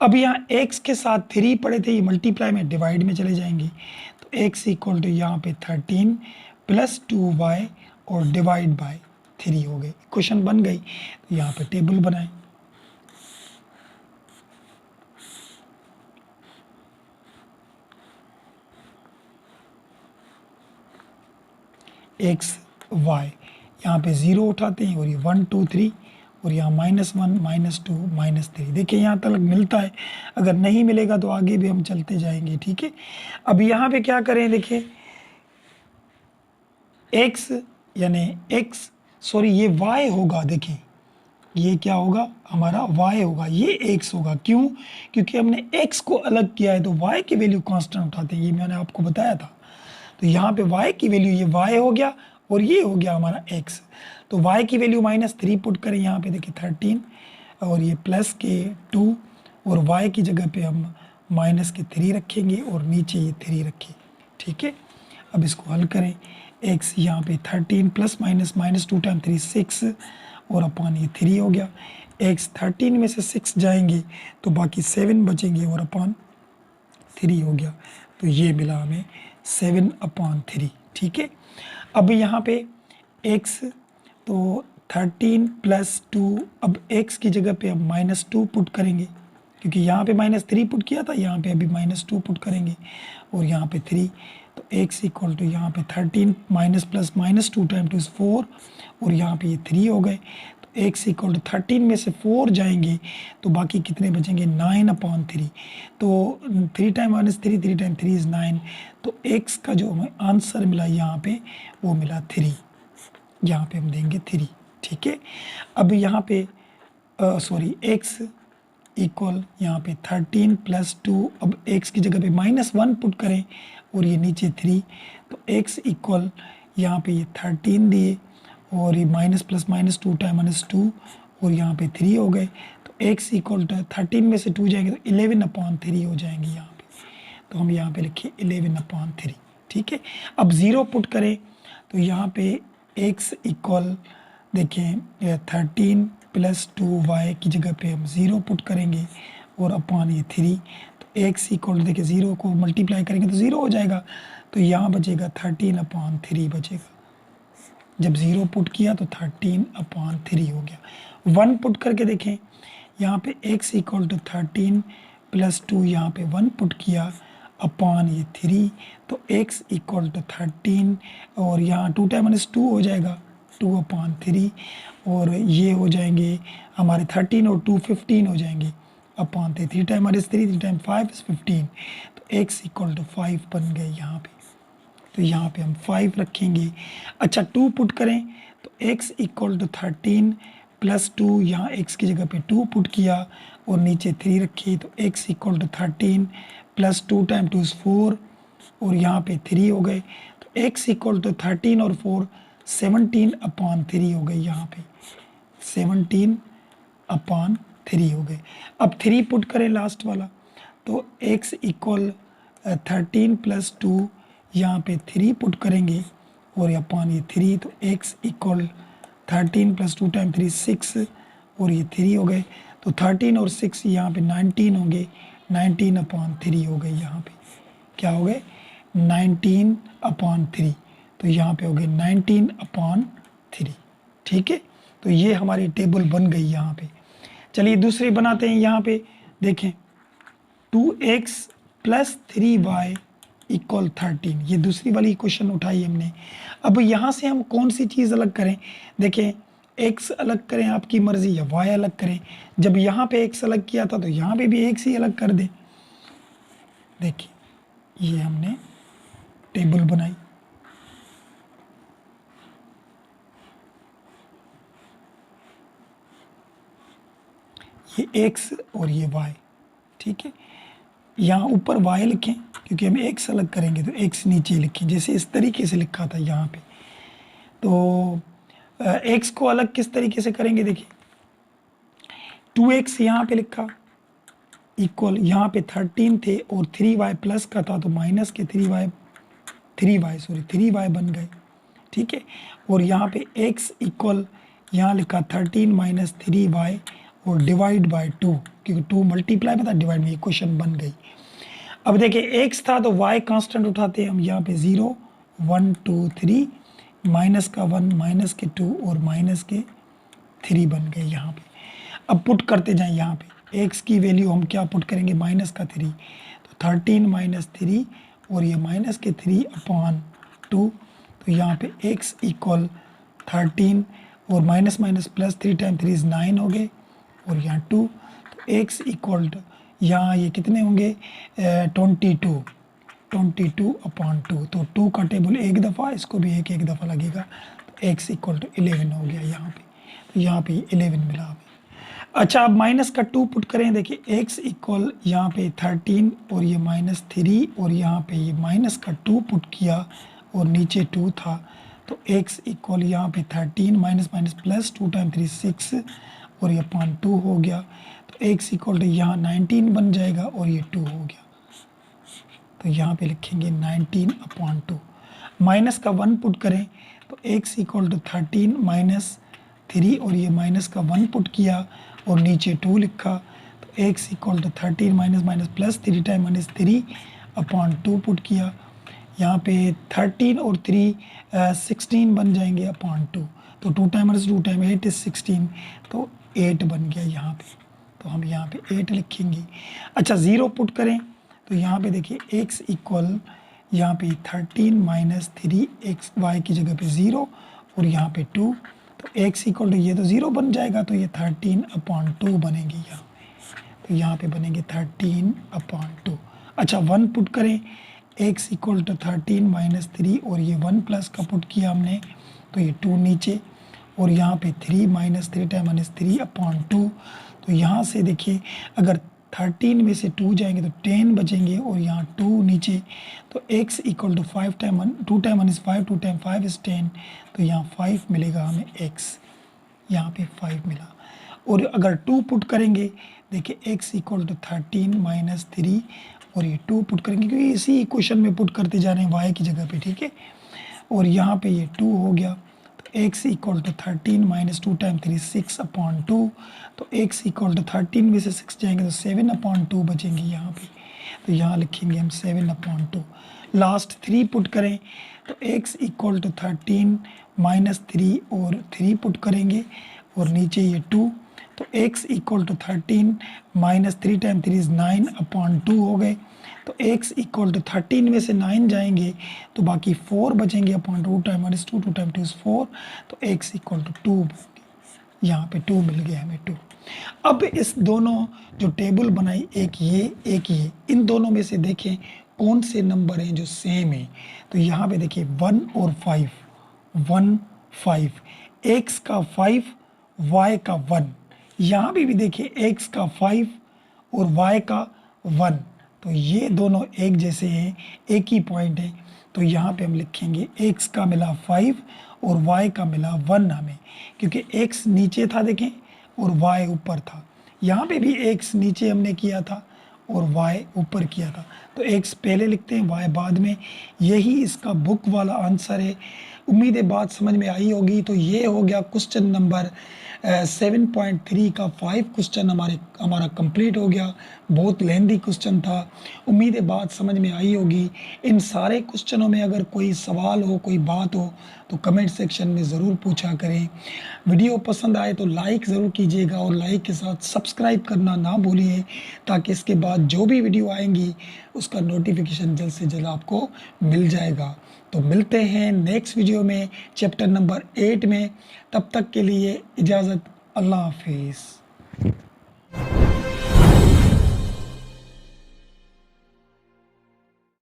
Speaker 1: अब यहाँ x के साथ 3 पड़े थे, ये मल्टीप्लाई में डिवाइड में चले जाएंगे, तो x इक्वल टू यहाँ पे 13 प्लस 2y और डिवाइड बाय 3 हो गए, क्वेश्चन बन गई। तो यहाँ पे टेबल बनाएं, x y यहाँ पे 0 उठाते हैं और ये 1 2 3 और यहाँ -1 -2 -3, देखिए यहाँ तक मिलता है, अगर नहीं मिलेगा तो आगे भी हम चलते जाएंगे, ठीक है। अब यहाँ पे क्या करें, देखिए x यानी ये y होगा, देखिए ये क्या होगा हमारा y होगा, ये x होगा, क्यों, क्योंकि हमने x को अलग किया है तो y की वैल्यू कांस्टेंट उठाते हैं, ये मैंने आपको बताया था। तो यहाँ पे y की वैल्यू ये y हो गया और ये हो गया हमारा x, तो y की वैल्यू -3 पुट करें, यहाँ पे देखिए 13 और ये प्लस के 2 और y की जगह पे हम माइनस के 3 रखेंगे और नीचे ये 3 रखेंगे, ठीक है। अब इसको हल करें, x यहाँ पे 13 प्लस माइनस -2 टाइम 3 6 और अपॉन ये 3 हो गया, x 13 में से 6 जाएंगे तो बाकी 7 बचेंगे और अपॉन 3 हो गया, तो ये मिला हमें 7/3, ठीक है। अब यहाँ पे x तो 13 प्लस 2, अब x की जगह पे अब -2 पुट करेंगे क्योंकि यहाँ पे -3 पुट किया था, यहाँ पे अभी -2 पुट करेंगे और यहाँ पे 3, तो x इक्वल टू यहाँ पे 13 माइनस प्लस -2 टाइम 2 इज 4 और यहाँ पे ये 3 हो गए, तो x इक्वल टू 13 में से 4 जाएंगे तो बाकी कितने बचेंगे 9/3, तो 3 टाइम 1 इज 3 टाइम 3 इज 9, तो x का जो हमें आंसर मिला यहाँ पे वो मिला 3, यहाँ पे हम देंगे 3, ठीक है। अब यहाँ पे x इक्वल यहाँ पे 13 प्लस 2, अब x की जगह पे -1 पुट करें और ये नीचे 3, तो x इक्वल यहाँ पे ये 13 दिए और ये माइनस प्लस -2 टाइम -2 और यहाँ पे 3 हो गए, तो x इक्वल टू 13 में से 2 जाएंगे तो 11/3 हो जाएंगे यहाँ पे, तो हम यहाँ पे लिखिए 11/3, ठीक है। अब 0 पुट करें तो यहाँ पे x इक्वल देखिए 13 प्लस 2y की जगह पे हम 0 पुट करेंगे और अपॉन ये 3, तो x इक्वल देखिए 0 को मल्टीप्लाई करेंगे तो 0 हो जाएगा, तो यहाँ बचेगा 13/3 बचेगा, जब 0 पुट किया तो 13/3 हो गया। 1 पुट करके देखें, यहाँ पे x इक्वल टू 13 प्लस 2, यहाँ पे 1 पुट किया अपॉन ये 3, तो x इक्वल टू 13 और यहाँ 2 टाइम माइनस 2 हो जाएगा 2/3 और ये हो जाएंगे हमारे 13 और 2 15 हो जाएंगे upon 3 time minus 3 time 5 is 15, तो x इक्वल टू 5 बन गए यहाँ पे। तो यहाँ पे हम 5 रखेंगे। अच्छा 2 पुट करें तो x इक्वल टू 13 प्लस 2, यहाँ x की जगह पे 2 पुट किया और नीचे 3 रखी, तो x equal to 13 plus 2 time 2 is 4 और यहाँ पे 3 हो गए, तो x इक्वल टू 13 और 4 17/3 हो गए, यहाँ पे 17/3 हो गए। अब 3 पुट करें लास्ट वाला, तो x इक्वल 13 प्लस 2, यहाँ पे 3 पुट करेंगे और अपॉन ये 3, तो x इक्वल 13 प्लस 2 टाइम 3 6 और ये 3 हो गए, तो 13 और 6 यहाँ पे 19 होंगे, 19/3 हो गए, यहाँ पे क्या हो गए 19/3, तो यहाँ पे हो गए 19/3। ठीक है, तो ये हमारी टेबल बन गई यहाँ पे। चलिए दूसरी बनाते हैं। यहाँ पे देखें 2x प्लस 3y इक्वल 13, ये दूसरी वाली क्वेश्चन उठाई हमने। अब यहाँ से हम कौन सी चीज़ अलग करें, देखें x अलग करें आपकी मर्ज़ी या y अलग करें। जब यहाँ पे x अलग किया था तो यहाँ पे भी x ही अलग कर दें। देखिए ये हमने टेबल बनाई, ये x और ये y। ठीक है, यहाँ ऊपर y लिखें क्योंकि हम x अलग करेंगे, तो x नीचे लिखें जैसे इस तरीके से लिखा था यहाँ पे। तो x को अलग किस तरीके से करेंगे, देखिए 2x यहाँ पे लिखा इक्वल, यहाँ पे 13 थे और 3y प्लस का था तो माइनस के 3y बन गए। ठीक है, और यहाँ पे x इक्वल यहाँ लिखा 13 माइनस 3y और डिवाइड बाय 2, क्योंकि 2 मल्टीप्लाई में था, डिवाइड में इक्वेशन बन गई। अब देखिए x था तो y कांस्टेंट उठाते हैं हम, यहाँ पे 0 1 2 3 माइनस का 1 माइनस के 2 और माइनस के 3 बन गए यहाँ पे। अब पुट करते जाएं, यहाँ पे x की वैल्यू हम क्या पुट करेंगे माइनस का 3, तो 13 माइनस 3 और ये माइनस के 3/2, तो यहाँ पे x इक्वल 13 और minus minus plus 3 time 3 is 9 हो गए और यहाँ 2, तो x इक्वल टू यहाँ ये कितने होंगे 22/2, तो 2 का टेबल एक दफ़ा, इसको भी एक दफ़ा लगेगा, तो x इक्वल टू 11 हो गया यहाँ पे। तो यहाँ पे 11 मिला हमें। अच्छा अब माइनस का 2 पुट करें, देखिए x इक्वल यहाँ पे 13 और ये माइनस 3 और यहाँ पे ये माइनस का 2 पुट किया और नीचे 2 था, तो x इक्वल यहाँ पे 13 माइनस माइनस प्लस 2 टाइम 3 6 और ये 2 हो गया, तो x इक्वल टू यहाँ 19 बन जाएगा और ये 2 हो गया, तो यहाँ पे लिखेंगे 19/2। माइनस का 1 पुट करें तो x इक्वल टू 13 माइनस 3 और ये माइनस का 1 पुट किया और नीचे 2 लिखा, तो x equal to 13 minus minus plus 3 time minus 3/2 put किया, यहाँ पे 13 और 3 16 बन जाएंगे /2, तो 2 टाइम माइनस 2 टाइम 8 इज 16, तो 8 बन गया यहाँ पे, तो हम यहाँ पे 8 लिखेंगे। अच्छा 0 पुट करें तो यहाँ पे देखिए x इक्वल यहाँ पे 13 माइनस 3 x y की जगह पे 0 और यहाँ पे 2, तो x इक्वल टू ये तो 0 बन जाएगा, तो ये 13/2 बनेंगे यहाँ, तो यहाँ पे बनेंगे 13/2। अच्छा 1 पुट करें, x इक्वल टू 13 माइनस 3 और ये 1 प्लस का पुट किया हमने, तो ये 2 नीचे और यहाँ पे 3 माइनस 3 टाइम माइनस 3/2, तो यहाँ से देखिए अगर 13 में से 2 जाएंगे तो 10 बचेंगे और यहाँ 2 नीचे, तो x equal to 5 time 2 time 1 is 5 2 time 5 is 10, तो यहाँ 5 मिलेगा हमें x, यहाँ पे 5 मिला। और अगर 2 पुट करेंगे, देखिए x इक्वल टू 13 माइनस 3 और ये 2 पुट करेंगे क्योंकि इसी इक्वेशन में पुट करते जा रहे हैं y की जगह पे। ठीक है, और यहाँ पे ये 2 हो गया, तो x equal to 13 minus 2 time 3 6/2, तो x इक्वल टू 13 में से 6 जाएंगे तो 7/2 बचेंगे यहाँ पे, तो यहाँ लिखेंगे हम 7/2। लास्ट 3 पुट करें तो x इक्वल टू 13 माइनस 3 और 3 पुट करेंगे और नीचे ये 2, तो x equal to 13 minus 3 time 3 is 9 upon 2 हो गए। तो x इक्वल टू 13 में से 9 जाएंगे तो बाकी 4 बचेंगे upon 2 time 1 is 2, 2 time 2 is 4, तो x इक्वल टू 2, यहाँ पे 2 मिल गया हमें 2। अब इस दोनों जो टेबल बनाई, एक ये, इन दोनों में से देखें कौन से नंबर हैं जो सेम है। तो यहाँ पे देखिए 1 और 5, 1 5, x का 5 y का 1, यहाँ पे भी देखिए x का 5 और y का 1, तो ये दोनों एक जैसे हैं, एक ही पॉइंट है। तो यहाँ पे हम लिखेंगे x का मिला 5 और y का मिला 1 हमें, क्योंकि x नीचे था देखें और y ऊपर था। यहाँ पे भी x नीचे हमने किया था और y ऊपर किया था, तो x पहले लिखते हैं y बाद में। यही इसका बुक वाला आंसर है। उम्मीद है बात समझ में आई होगी। तो ये हो गया क्वेश्चन नंबर 7.3 का 5 क्वेश्चन हमारा कंप्लीट हो गया। बहुत लेंदी क्वेश्चन था। उम्मीद है बात समझ में आई होगी। इन सारे क्वेश्चनों में अगर कोई सवाल हो, कोई बात हो तो कमेंट सेक्शन में ज़रूर पूछा करें। वीडियो पसंद आए तो लाइक ज़रूर कीजिएगा और लाइक के साथ सब्सक्राइब करना ना भूलिए, ताकि इसके बाद जो भी वीडियो आएंगी उसका नोटिफिकेशन जल्द से जल्द आपको मिल जाएगा। तो मिलते हैं नेक्स्ट वीडियो में चैप्टर नंबर 8 में। तब तक के लिए इजाज़त, अल्लाह हाफिज़।